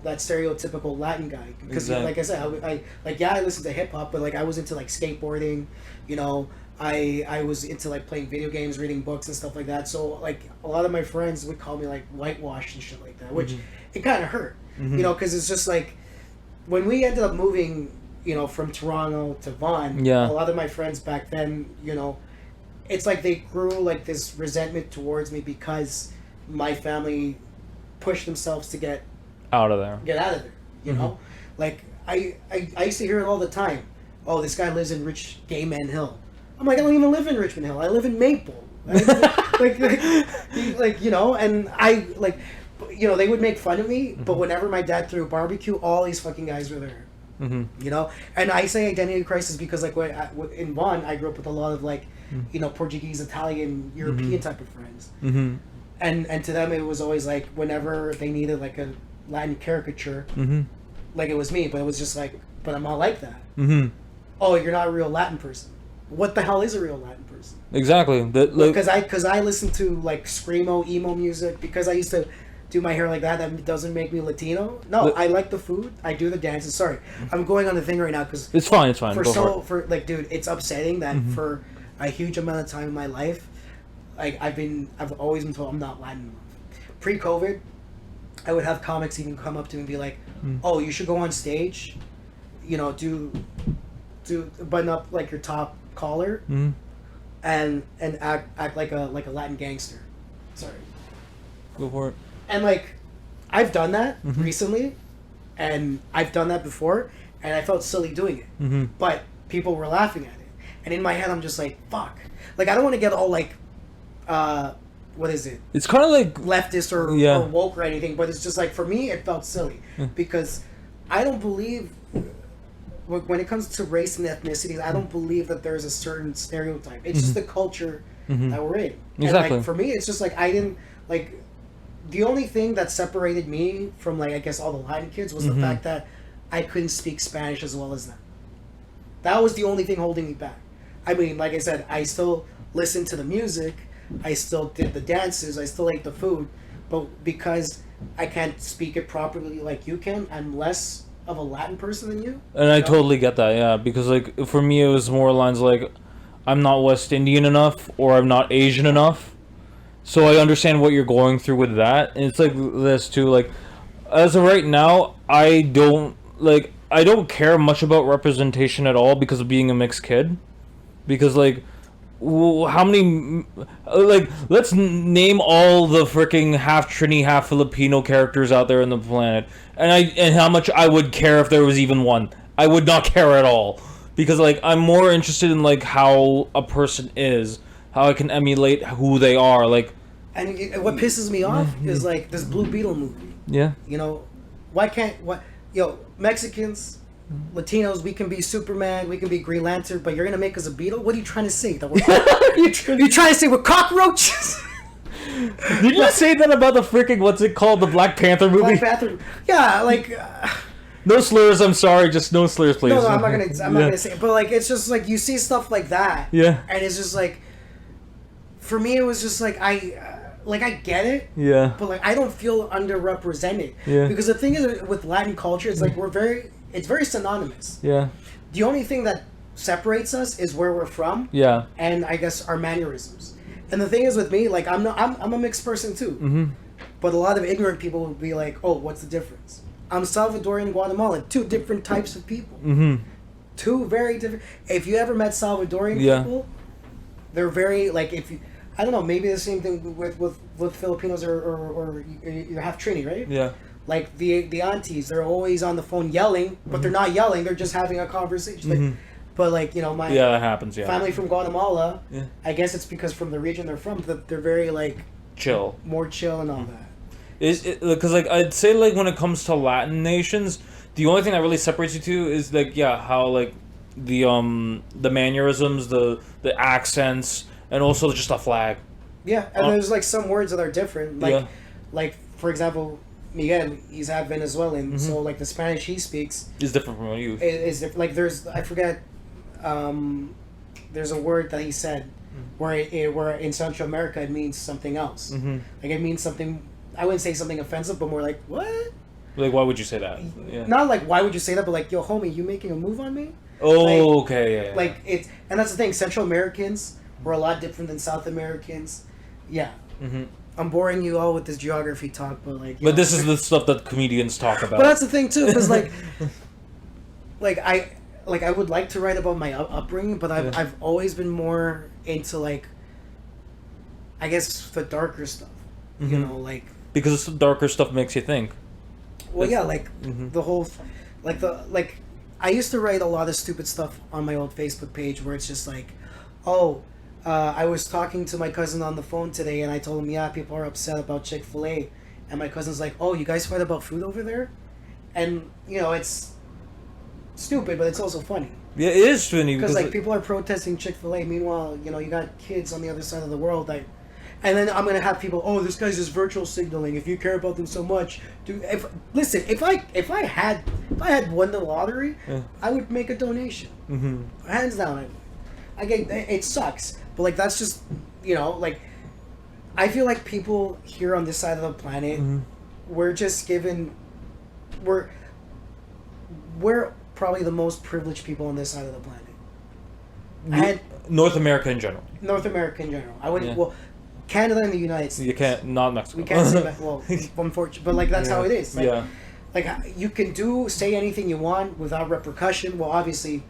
that stereotypical Latin guy because like I said, I listened to hip hop, but like I was into like skateboarding, I was into like playing video games, reading books and stuff like that. So like a lot of my friends would call me like whitewashed and shit like that, which it kind of hurt, because it's just like when we ended up moving, from Toronto to Vaughan, a lot of my friends back then, it's like they grew like this resentment towards me because my family pushed themselves to get out of there, you know? Like I used to hear it all the time. Oh, this guy lives in Rich Gay Man Hill. I'm like, I don't even live in Richmond Hill. I live in Maple. And I like, they would make fun of me, but whenever my dad threw a barbecue, all these fucking guys were there. And I say identity crisis because like in Vaughan, I grew up with a lot of like, Portuguese, Italian, European type of friends. And to them, it was always like whenever they needed like a Latin caricature, like it was me, but it was just like, but I'm not like that. Oh, you're not a real Latin person. What the hell is a real Latin person? Exactly. Because I listen to like screamo, emo music because I used to do my hair like that. That doesn't make me Latino. No, I like the food. I do the dances. Sorry, I'm going on the thing right now because it's fine. For like, dude, it's upsetting that for a huge amount of time in my life, like I've always been told I'm not Latin enough. Pre-COVID, I would have comics even come up to me and be like, "Oh, you should go on stage, you know, do button up like your top collar, and act like a Latin gangster." Sorry. Go for it. And like, I've done that recently, and I've done that before, and I felt silly doing it. But people were laughing at it, and in my head, I'm just like, "Fuck!" Like, I don't want to get all like, what is it? It's kind of like Leftist or woke or anything, but it's just like, for me, it felt silly because I don't believe when it comes to race and ethnicity, I don't believe that there's a certain stereotype. It's just the culture that we're in. Exactly. And like, for me, it's just like I didn't like. The only thing that separated me from like I guess all the Latin kids was the fact that I couldn't speak Spanish as well as them. That was the only thing holding me back. I mean, like I said, I still listened to the music, I still did the dances, I still ate the food, but because I can't speak it properly like you can, I'm less of a Latin person than you. And I totally get that, yeah, because like for me it was more lines like I'm not West Indian enough or I'm not Asian enough. So I understand what you're going through with that. And it's like this too, like as of right now, I don't care much about representation at all because of being a mixed kid. Because like how many like let's name all the freaking half Trini, half Filipino characters out there on the planet. And how much I would care if there was even one. I would not care at all. Because like I'm more interested in like how a person is, how I can emulate who they are, like. And what pisses me off is like this Blue Beetle movie. Yeah. You know, why can't Mexicans, Latinos, we can be Superman, we can be Green Lantern, but you're gonna make us a beetle? What are you trying to say? That you trying to say we're cockroaches? Did you say that about the freaking what's it called, the Black Panther movie? Black Panther. Yeah, like. No slurs, I'm sorry, just no slurs, please. No, I'm not gonna say it. But like, it's just like you see stuff like that. Yeah. And it's just like, for me, it was just like I get it. Yeah. But like, I don't feel underrepresented. Yeah. Because the thing is with Latin culture, it's like it's very synonymous. Yeah. The only thing that separates us is where we're from. Yeah. And I guess our mannerisms. And the thing is with me, like I'm a mixed person too. But a lot of ignorant people will be like, "Oh, what's the difference?" I'm Salvadorian, Guatemalan, two different types of people. Two very different. If you ever met Salvadorian people, they're very like I don't know, maybe the same thing with Filipinos or you're half Trini, right? Yeah. Like the aunties, they're always on the phone yelling, but they're not yelling, they're just having a conversation. Like, but like, you know, my that happens, family from Guatemala, I guess it's because from the region they're from, that they're very like chill. More chill and all that. Because like I'd say like when it comes to Latin nations, the only thing that really separates you two is like how like the mannerisms, the accents, and also just a flag. Yeah, and there's like some words that are different. Like for example, Miguel, he's half Venezuelan, so like the Spanish he speaks is different from you. Is different. Like there's I forget, there's a word that he said where in Central America it means something else. Like it means something. I wouldn't say something offensive, but more like what? Like why would you say that? Yeah. Not like why would you say that, but like yo homie, you making a move on me? Oh, like, okay, yeah. Like it's and that's the thing. Central Americans were a lot different than South Americans. Yeah. I'm boring you all with this geography talk, but like. But this is the stuff that comedians talk about. But that's the thing too, because like I would like to write about my upbringing, but I've always been more into like, I guess the darker stuff, you know, like. Because the darker stuff makes you think. Well, yeah, like the whole, like I used to write a lot of stupid stuff on my old Facebook page where it's just like, oh. I was talking to my cousin on the phone today, and I told him, yeah, people are upset about Chick-fil-A. And my cousin's like, oh, you guys fight about food over there? And, you know, it's stupid, but it's also funny. Yeah, it is funny. Because, like, people are protesting Chick-fil-A. Meanwhile, you know, you got kids on the other side of the world that... And then I'm going to have people, oh, this guy's just virtual signaling. If you care about them so much... Listen, if I had won the lottery, I would make a donation. Hands down, I get it sucks. But, like, that's just, you know, like, I feel like people here on this side of the planet, we're just given, we're probably the most privileged people on this side of the planet. North America in general. North America in general. I wouldn't. Yeah. Well, Canada and the United States. You can't, not Mexico. We can't say that. Well, unfortunately, but like that's how it is. Like, Yeah. Like you can say anything you want without repercussion. Well, obviously,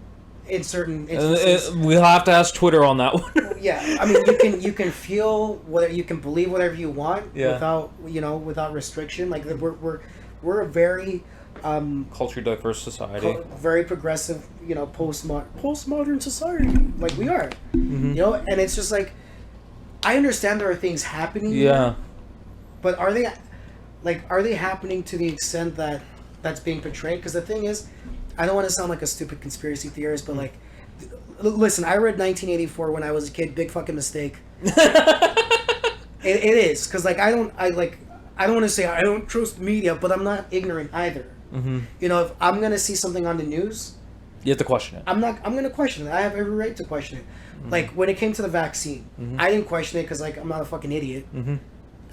in certain instances, We'll have to ask Twitter on that one. yeah. I mean, you can feel whether you can believe whatever you want without without restriction. Like we're a very Culture diverse society. very progressive, postmodern society. Like we are, and it's just like I understand there are things happening. Yeah. But are they happening to the extent that that's being portrayed? Because the thing is, I don't want to sound like a stupid conspiracy theorist, but like, listen, I read 1984 when I was a kid. Big fucking mistake. It is because like I don't want to say I don't trust media, but I'm not ignorant either. Mm-hmm. If I'm gonna see something on the news, You have to question it. I'm gonna question it. I have every right to question it. Mm-hmm. Like when it came to the vaccine, I didn't question it because like I'm not a fucking idiot. Mm-hmm.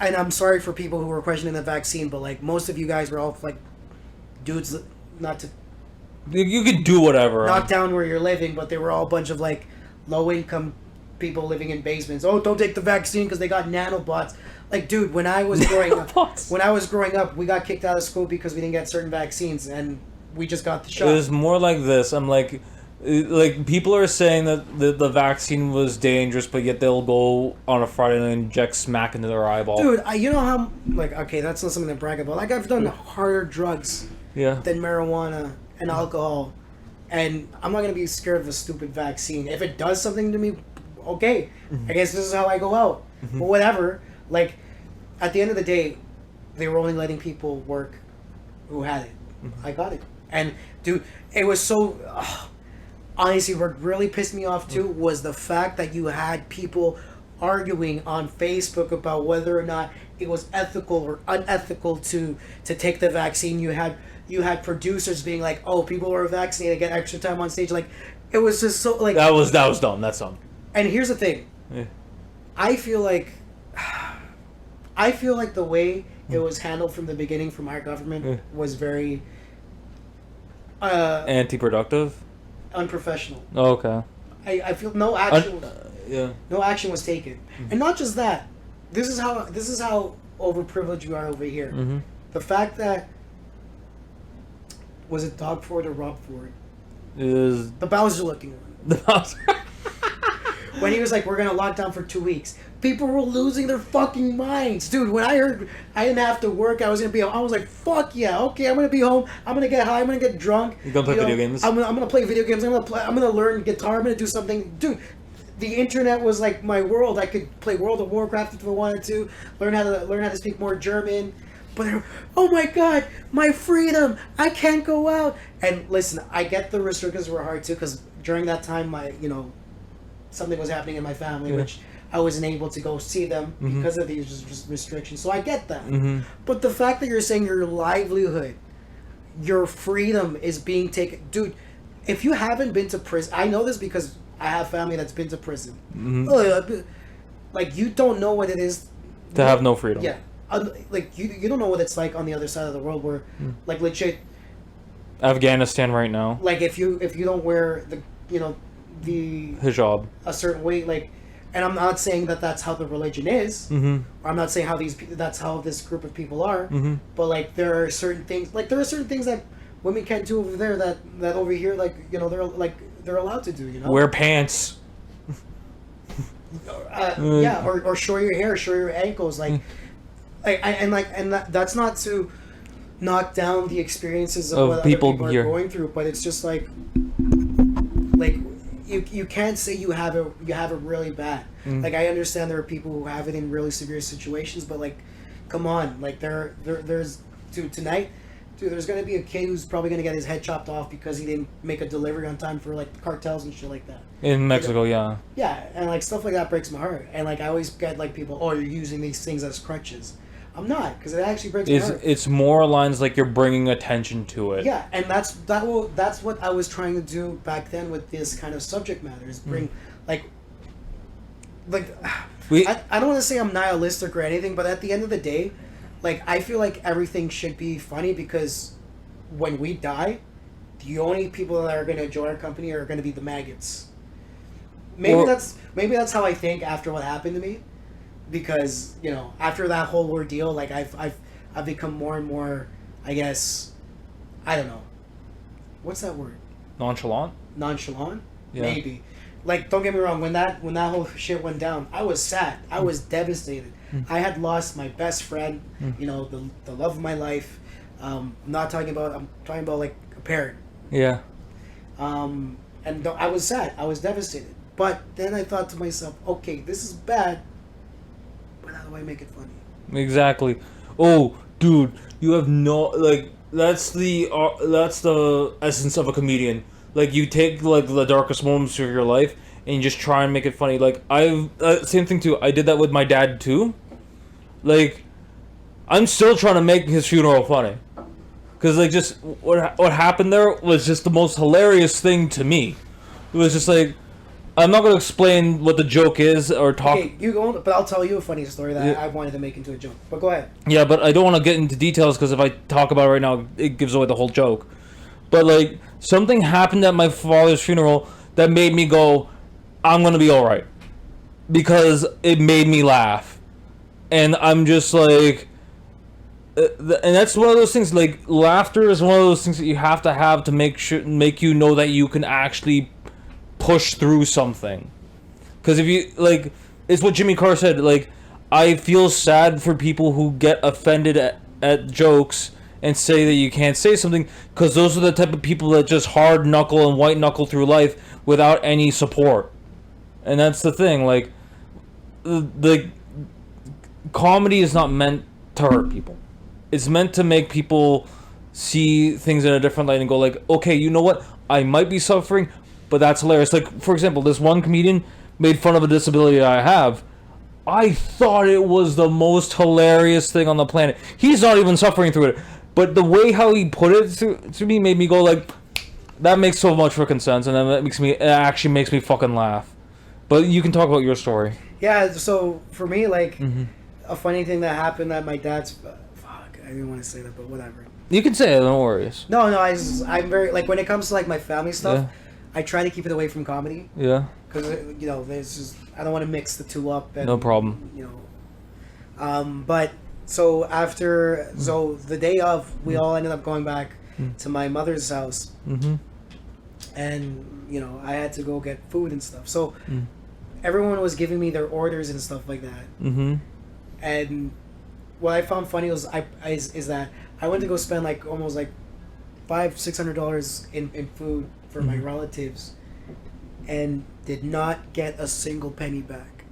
And I'm sorry for people who were questioning the vaccine, but like most of you guys were all like dudes, not to You could do whatever. knock down where you're living, but they were all a bunch of like low income people living in basements. Oh, don't take the vaccine because they got nanobots. Like, dude, when I was growing up, we got kicked out of school because we didn't get certain vaccines, and we just got the shot. It was more like this. I'm like people are saying that the vaccine was dangerous, but yet they'll go on a Friday and inject smack into their eyeball. Dude, you know how okay, that's not something to brag about. Like I've done harder drugs than marijuana and alcohol, and I'm not gonna be scared of a stupid vaccine. If it does something to me, okay, I guess this is how I go out. But whatever. Like at the end of the day, they were only letting people work who had it. I got it, and dude, it was so. Honestly, what really pissed me off too was the fact that you had people arguing on Facebook about whether or not it was ethical or unethical to take the vaccine. You had producers being like, "Oh, people who are vaccinated get extra time on stage." Like, it was just so like that was dumb. That's dumb. And here's the thing, I feel like the way it was handled from the beginning from our government was very anti-productive. Unprofessional. Oh, okay. I feel no action. No action was taken, and not just that. This is how overprivileged you are over here. Mm-hmm. The fact that was it Dog Ford or Rob Ford? Is the Bowser looking one. The Bowser. When he was like, "We're gonna lock down for 2 weeks," people were losing their fucking minds, dude. When I heard I didn't have to work, I was like, "Fuck yeah, okay, I'm gonna be home. I'm gonna get high. I'm gonna get drunk. You gonna play video games? I'm gonna play video games. I'm gonna learn guitar. I'm gonna do something, dude." The internet was like my world. I could play World of Warcraft if I wanted to. Learn how to speak more German. But oh my god, my freedom! I can't go out. And listen, I get the restrictions were hard too because during that time, something was happening in my family, which I wasn't able to go see them because of these restrictions. So I get that. But the fact that you're saying your livelihood, your freedom is being taken, dude. If you haven't been to prison, I know this because I have family that's been to prison. Like you don't know what it is to have no freedom. Yeah, like you don't know what it's like on the other side of the world where, like legit. Afghanistan right now. Like if you don't wear the the hijab a certain way, like, and I'm not saying that that's how the religion is, or I'm not saying that's how this group of people are, but like there are certain things that women can't do over there that over here, like they're allowed to do, wear pants, or show your hair, show your ankles, that's not to knock down the experiences of what people other people are going through, but it's just like you can't say you have it really bad. Like I understand there are people who have it in really severe situations, but like, come on, like there's tonight, there's gonna be a kid who's probably gonna get his head chopped off because he didn't make a delivery on time for like cartels and shit like that. In Mexico, yeah, and like stuff like that breaks my heart. And like I always get like people, oh, you're using these things as crutches. I'm not, because it actually breaks my heart. It's more lines like you're bringing attention to it. Yeah, and that's what I was trying to do back then with this kind of subject matter, is bring I don't want to say I'm nihilistic or anything, but at the end of the day, like I feel like everything should be funny, because when we die, the only people that are going to enjoy our company are going to be the maggots. maybe that's how I think after what happened to me, because after that whole ordeal, like I've become more and more, I guess, I don't know, what's that word? Nonchalant. Yeah. Maybe. Like, don't get me wrong, when that whole shit went down, I was sad. I was devastated. I had lost my best friend, the love of my life. I'm talking about like a parent. Yeah. I was sad. I was devastated. But then I thought to myself, okay, this is bad, but how do I make it funny? Exactly. Oh, dude, you have no, like, that's the essence of a comedian. Like, you take, like, the darkest moments of your life and you just try and make it funny. Like, same thing too. I did that with my dad too. Like, I'm still trying to make his funeral funny. Because, like, just what happened there was just the most hilarious thing to me. It was just like, I'm not going to explain what the joke is or talk. Okay, you go, but I'll tell you a funny story that I wanted to make into a joke. But go ahead. Yeah, but I don't want to get into details because if I talk about it right now, it gives away the whole joke. But, like, something happened at my father's funeral that made me go, I'm going to be alright. Because it made me laugh. And I'm just like... and that's one of those things, like, laughter is one of those things that you have to make you know that you can actually push through something. Because if you, like, it's what Jimmy Carr said, like, I feel sad for people who get offended at jokes and say that you can't say something, because those are the type of people that just hard knuckle and white knuckle through life without any support. And that's the thing, like, the comedy is not meant to hurt people. It's meant to make people see things in a different light and go like, okay, you know what? I might be suffering, but that's hilarious. Like, for example, this one comedian made fun of a disability I have. I thought it was the most hilarious thing on the planet. He's not even suffering through it. But the way how he put it to me made me go like, that makes so much freaking sense, and it actually makes me fucking laugh. But you can talk about your story. Yeah, so for me, like, a funny thing that happened at my dad's... I didn't want to say that, but whatever. You can say it, no worries. No, I'm very... Like, when it comes to, like, my family stuff, I try to keep it away from comedy. Yeah. Because, there's just... I don't want to mix the two up. And, no problem. But, so after... So, the day of, we all ended up going back to my mother's house. Mm-hmm. And, I had to go get food and stuff. So, everyone was giving me their orders and stuff like that. Mm-hmm. And what I found funny is that I went to go spend like almost like $500-600 in food for my relatives, and did not get a single penny back.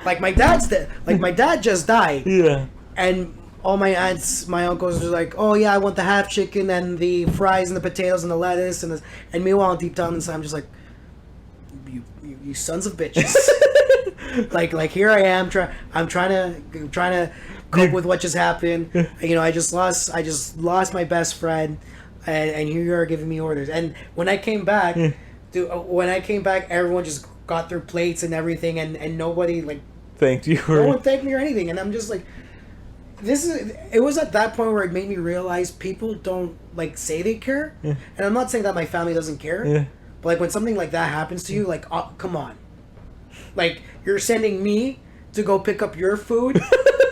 Like my dad just died. Yeah. And all my aunts, my uncles were like, "Oh yeah, I want the half chicken and the fries and the potatoes and the lettuce and meanwhile deep down inside I'm just like, you sons of bitches." like here I am I'm trying to cope with what just happened. I just lost my best friend, and here you are giving me orders. And when I came back, everyone just got their plates and everything, and nobody like thanked you. No one thanked me or anything, and I'm just like, it was at that point where it made me realize people don't like say they care. And I'm not saying that my family doesn't care, but like when something like that happens to you, like, oh, come on, like you're sending me to go pick up your food.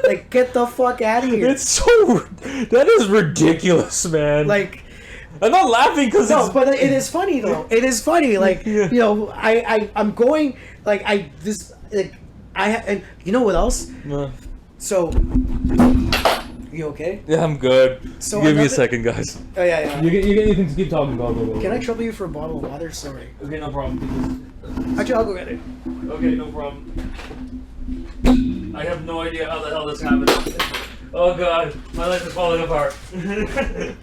Like, get the fuck out of here. That is ridiculous, man. Like, I'm not laughing because but it is funny though. It is funny. Like, I'm going like and you know what else? So, you okay? Yeah, I'm good. So give me a second, guys. Oh yeah. You get anything to keep talking about? Can I trouble you for a bottle of water? Sorry. Okay, no problem. Actually, I'll go get it. Okay, no problem. I have no idea how the hell this happened. Oh god, my life is falling apart. I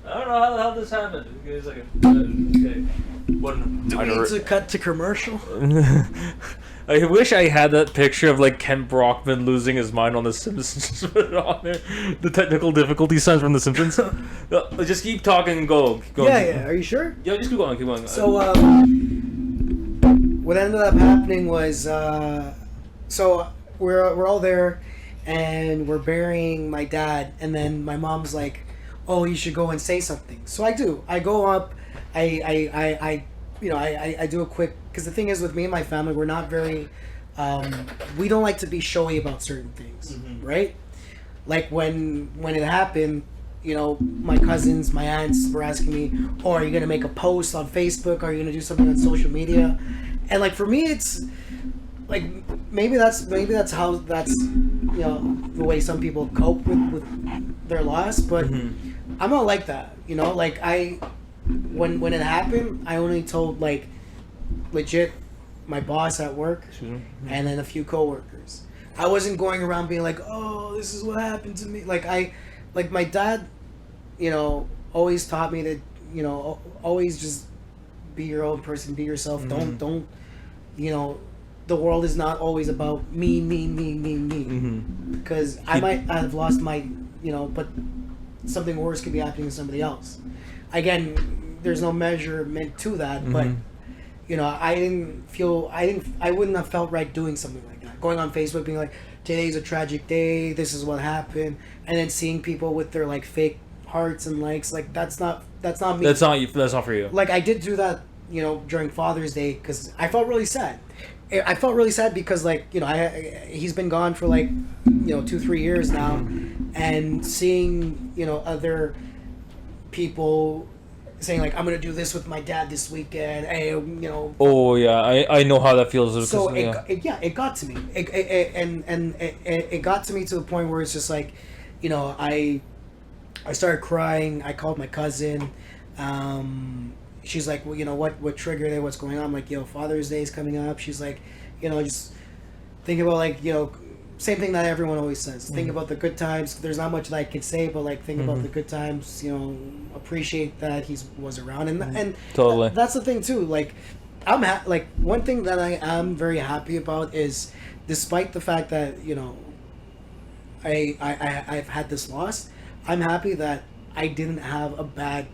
don't know how the hell this happened. Give me a second. Okay. Do we need to cut to commercial? I wish I had that picture of like Kent Brockman losing his mind on The Simpsons. Put it on there. The technical difficulty signs from The Simpsons. Just keep talking and go. Keep going. Yeah. Are you sure? Yeah, just keep going. So, what ended up happening was, so we're all there, and we're burying my dad, and then my mom's like, "Oh, you should go and say something." So I do. I go up. I I do a quick, because the thing is with me and my family, we're not very, we don't like to be showy about certain things, right? Like when it happened, my cousins, my aunts were asking me, "Oh, are you gonna make a post on Facebook? Are you gonna do something on social media?" And like for me, it's like maybe that's how that's the way some people cope with their loss, but I'm not like that. Like when it happened, I only told like legit my boss at work and then a few coworkers. I wasn't going around being like, "Oh, this is what happened to me." Like my dad, always taught me to, always just be your own person, be yourself. Don't, the world is not always about me. Because I might have lost my, but something worse could be happening to somebody else. Again, there's no measurement to that, but I wouldn't have felt right doing something like that. Going on Facebook being like, today's a tragic day, this is what happened, and then seeing people with their like fake hearts and likes, like that's not me. That's not for you. Like I did do that, during Father's Day, because I felt really sad. I felt really sad because like, he's been gone for like, 2-3 years now, and seeing, other people saying like, I'm gonna do this with my dad this weekend, and Oh yeah, I know how that feels. So it got to me. It got to me to the point where it's just like, I started crying. I called my cousin. She's like, well, what triggered it? What's going on? I'm like, Father's Day is coming up. She's like, just think about like, same thing that everyone always says. Think about the good times. There's not much that I can say, but like think about the good times. Appreciate that he was around, and totally. That's the thing too. Like like one thing that I am very happy about is, despite the fact that I've had this loss, I'm happy that I didn't have a bad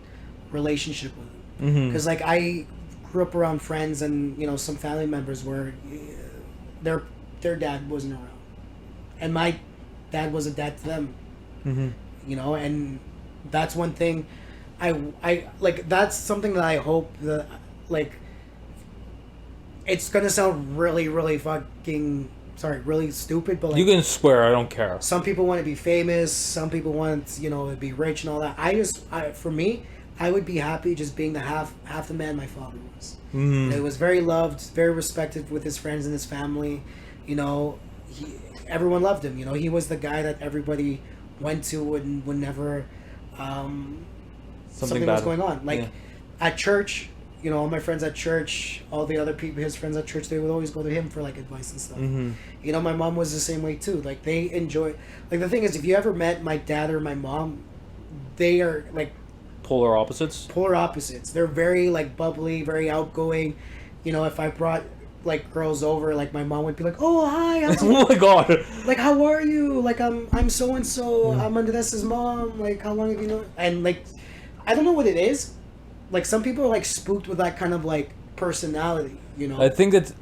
relationship with him, because like I grew up around friends and some family members where their dad wasn't around. And my dad was a dad to them, and that's one thing I like, that's something that I hope that, like, it's gonna sound really, really really stupid, but like, you can swear, I don't care. Some people want to be famous, some people want, to be rich and all that. For me, I would be happy just being the half the man my father was. He was very loved, very respected with his friends and his family. Everyone loved him. He was the guy that everybody went to whenever something was going on. Like at church, all my friends at church, all the other people, his friends at church, they would always go to him for like advice and stuff. My mom was the same way too. Like they enjoy. Like the thing is, if you ever met my dad or my mom, they are like polar opposites. They're very like bubbly, very outgoing. If I brought like girls over, like my mom would be like, "Oh, hi, oh my god, like how are you? Like I'm so and so. I'm Andres's mom. Like how long have you known?" And like I don't know what it is. Like some people are like spooked with that kind of like personality. I think that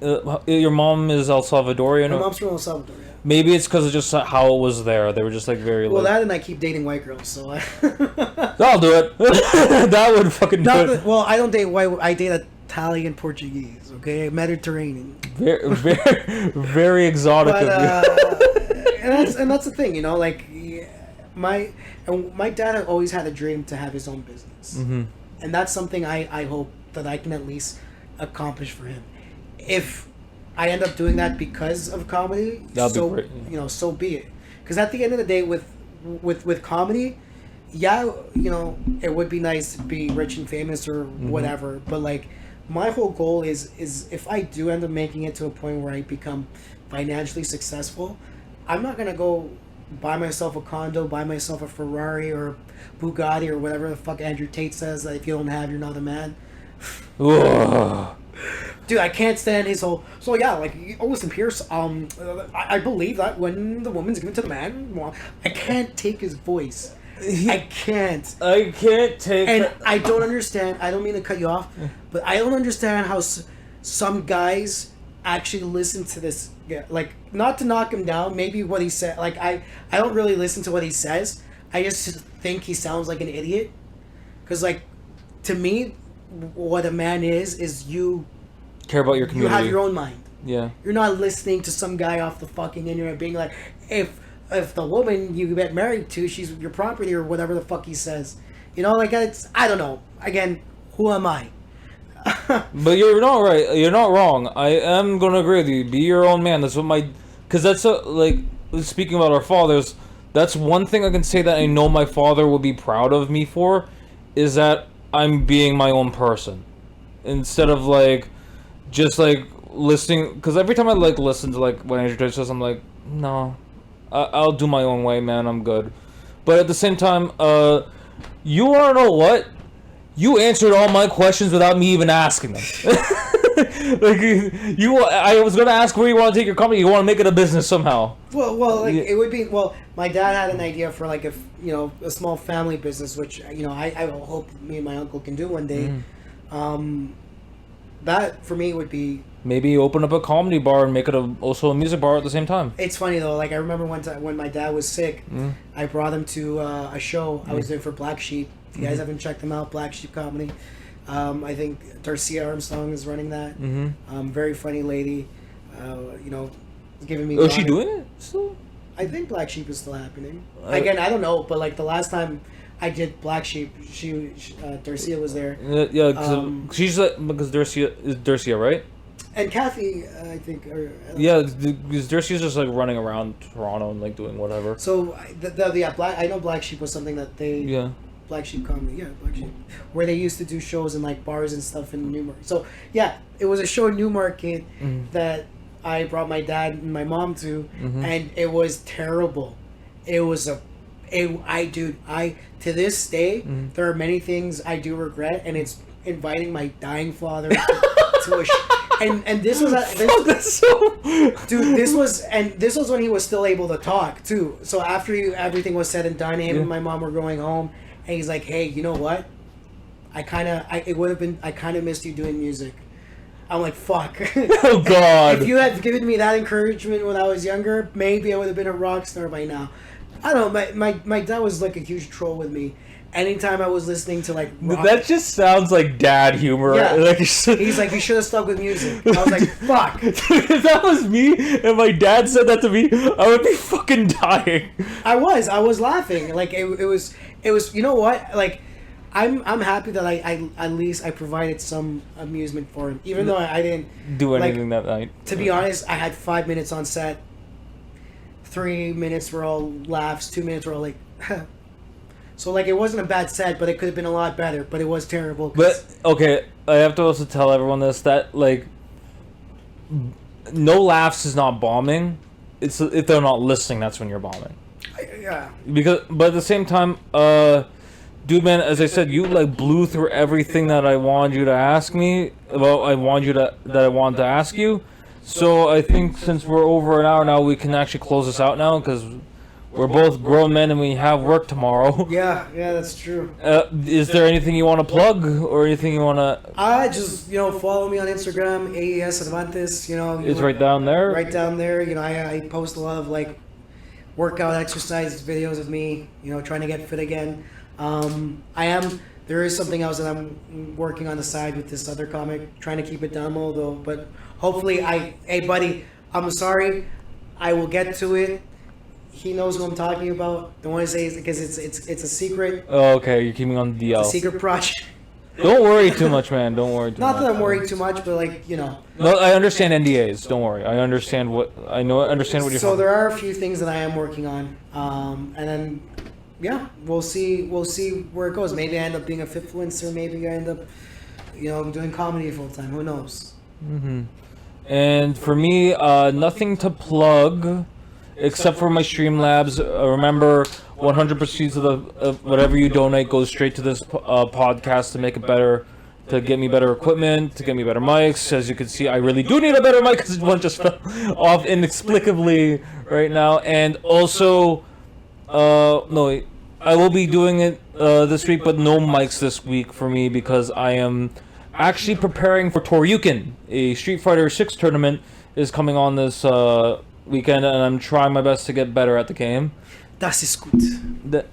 your mom is El Salvadorian. My mom's from El Salvador. Yeah. Maybe it's because of just how it was there. They were just like very. Well, that and I keep dating white girls, so I'll do it. That would fucking do it. Well, I don't date white. I date Italian, Portuguese. Okay, Mediterranean. Very exotic but, of you. and that's the thing, like my dad had always had a dream to have his own business, and that's something I hope that I can at least accomplish for him. If I end up doing that because of comedy, so be great. So be it. Because at the end of the day, with comedy, it would be nice to be rich and famous or whatever, but like my whole goal is if I do end up making it to a point where I become financially successful, I'm not gonna go buy myself a condo, buy myself a Ferrari or Bugatti or whatever the fuck Andrew Tate says, that if you don't have, you're not a man. Dude, I can't stand his whole. So yeah, like, listen, Pierce. I believe that when the woman's given to the man, I can't take his voice. I can't take. And I don't understand. I don't mean to cut you off, but I don't understand how some guys actually listen to this. Like, not to knock him down. Maybe what he said. Like, I don't really listen to what he says. I just think he sounds like an idiot. Because like, to me, what a man is you Care about your you community. have your own mind. Yeah. You're not listening to some guy off the fucking internet being like, if the woman you get married to, she's your property or whatever the fuck he says. You know, like it's, I don't know. Again, who am I? But you're not right. You're not wrong. I am gonna agree with you. Be your own man. That's what because that's like speaking about our fathers. That's one thing I can say that I know my father would be proud of me for, is that I'm being my own person, instead of like just like listening. Because every time I like listen to like when I introduce this, I'm like, no, I'll do my own way, man. I'm good. But at the same time, you wanna know what? You answered all my questions without me even asking them. Like I was gonna ask where you want to take your company. You want to make it a business somehow. Well, like it would be. Well, my dad had an idea for like a small family business, which I hope me and my uncle can do one day. That for me would be. Maybe open up a comedy bar and make it also a music bar at the same time. It's funny though. Like I remember one time when my dad was sick, I brought him to a show I was doing for Black Sheep. If you guys haven't checked them out, Black Sheep Comedy. I think Darcia Armstrong is running that. Very funny lady. Giving me. Oh, is she doing it still? I think Black Sheep is still happening. Again, I don't know, but like the last time I did Black Sheep, Darcia was there. Yeah, she's because Darcia is Darcia, right? And Kathy, I think. Because Darcia's just like running around Toronto and like doing whatever. So I know Black Sheep was something that they. Yeah. Black Sheep Comedy, Black Sheep, where they used to do shows in like bars and stuff in Newmarket. So yeah, it was a show in Newmarket that I brought my dad and my mom to, and it was terrible. It was to this day there are many things I do regret, and it's inviting my dying father to a and this was this was when he was still able to talk too. So after everything was said and done, him and my mom were going home. And he's like, hey, you know what? I kind of missed you doing music. I'm like, fuck. Oh, God. If you had given me that encouragement when I was younger, maybe I would have been a rock star by now. I don't know. My dad was like a huge troll with me. Anytime I was listening to like rock, that just sounds like dad humor. Yeah. Like, he's like, you should have stuck with music. I was like, fuck. If that was me and my dad said that to me, I would be fucking dying. I was laughing. Like it was you know what? Like I'm happy that I at least I provided some amusement for him, even though I didn't do anything that night. To be honest, I had 5 minutes on set. 3 minutes were all laughs. 2 minutes were all like. So like it wasn't a bad set, but it could have been a lot better. But it was terrible. But okay, I have to also tell everyone this, that like no laughs is not bombing. It's if they're not listening, that's when you're bombing. Yeah. But at the same time, dude, man, as I said, you like blew through everything that I wanted you to ask me about. I wanted to ask you. So I think since we're over an hour now, we can actually close this out now because we're both grown men and we have work tomorrow. Yeah, that's true. Is there anything you want to plug or anything you want to? Just follow me on Instagram, Andrés Cervantes. It's right down there. Right down there. I post a lot of like workout exercise videos of me. Trying to get fit again. There is something else that I'm working on the side with this other comic, trying to keep it down low though. But hopefully, hey buddy, I'm sorry. I will get to it. He knows who I'm talking about. Don't want to say it because it's a secret. Oh, okay. You're keeping on the DL. It's a secret project. Don't worry too much, man. Don't worry too much. Not that I'm worried too much, but like No, I understand NDAs. Don't worry. I understand what you're. So there are a few things that I am working on, and then we'll see where it goes. Maybe I end up being a fitfluencer. Maybe I end up doing comedy full time. Who knows? And for me, nothing to plug. Except for my Streamlabs, remember 100% of whatever you donate goes straight to this podcast to make it better, to get me better equipment, to get me better mics. As you can see, I really do need a better mic because one just fell off inexplicably right now. And also, no, I will be doing it this week, but no mics this week for me because I am actually preparing for Toryuken. A Street Fighter 6 tournament is coming on this weekend, and I'm trying my best to get better at the game. Das ist gut.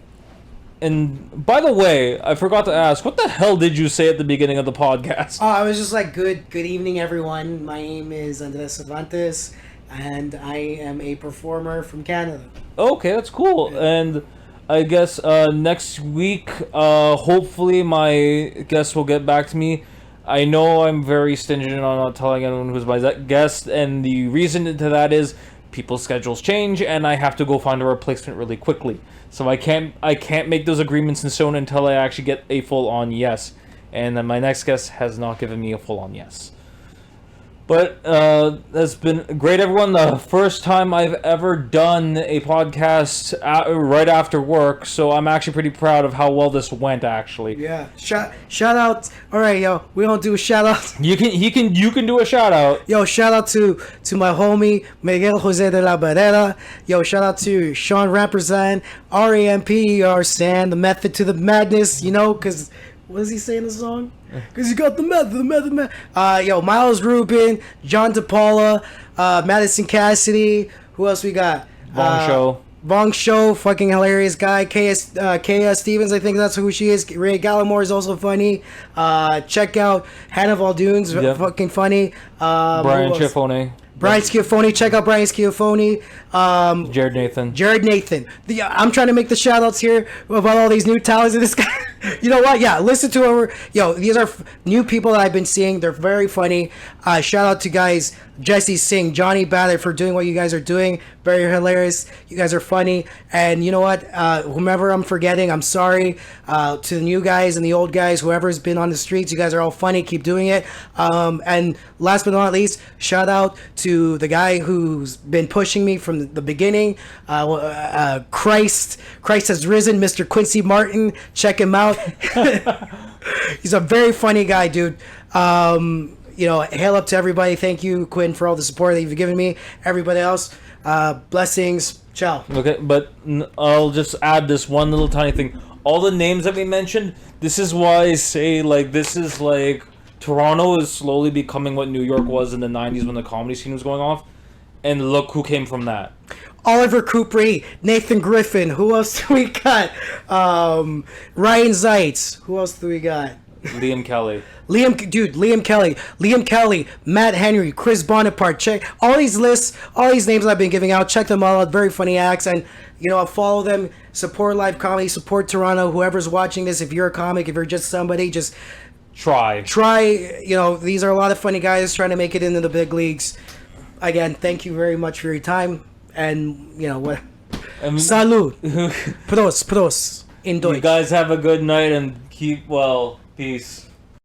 And by the way, I forgot to ask, what the hell did you say at the beginning of the podcast? Oh, I was just like, good evening, everyone. My name is Andrés Cervantes, and I am a performer from Canada. Okay, that's cool. And I guess next week, hopefully my guest will get back to me. I know I'm very stingy on not telling anyone who's my guest, and the reason to that is people's schedules change, and I have to go find a replacement really quickly. So I can't make those agreements in stone until I actually get a full-on yes. And then my next guest has not given me a full-on yes. But that's been great, everyone. The first time I've ever done a podcast right after work, so I'm actually pretty proud of how well this went. Actually, Yeah. Shout out. All right, yo. We don't do shout outs. you can do a shout out. Yo, shout out to my homie Miguel Jose de la Barrera. Yo, shout out to Sean Ramperzan, RAMPER, the method to the madness. You know, because what does he say in the song? Because you got the method. Yo, Miles Rubin, John DePaula, Madison Cassidy. Who else we got? Bong Show, fucking hilarious guy. KS Stevens, I think that's who she is. Ray Gallimore is also funny. Check out Hannah Valdoon's fucking funny. Brian Schiaffone. Brian Schiaffone, check out Brian Schiaffone. Jared Nathan. I'm trying to make the shout outs here about all these new talents of this guy. You know what? Yeah, listen to her. Yo, these are new people that I've been seeing. They're very funny. Shout out to guys Jesse Singh, Johnny Ballard for doing what you guys are doing. Very hilarious. You guys are funny. And you know what? Whomever I'm forgetting, I'm sorry. To the new guys and the old guys, whoever's been on the streets, you guys are all funny. Keep doing it. And last but not least, shout out to the guy who's been pushing me from the beginning. Christ has risen, Mr. Quincy Martin. Check him out. He's a very funny guy, dude. You know, hail up to everybody. Thank you, Quinn, for all the support that you've given me. Everybody else, blessings. Ciao. Okay, but I'll just add this one little tiny thing. All the names that we mentioned, this is why I say, like, this is like Toronto is slowly becoming what New York was in the 90s when the comedy scene was going off. And look who came from that. Oliver Cooper, Nathan Griffin. Who else do we got? Ryan Zeitz. Who else do we got? Liam Kelly. Liam Kelly, Matt Henry, Chris Bonaparte. Check all these lists, all these names I've been giving out. Check them all out. Very funny acts, and you know, follow them. Support live comedy. Support Toronto. Whoever's watching this, if you're a comic, if you're just somebody, just try. You know, these are a lot of funny guys trying to make it into the big leagues. Again, thank you very much for your time, and you know what. Salud. Pros. In Deutsch. You guys have a good night and keep well. Peace.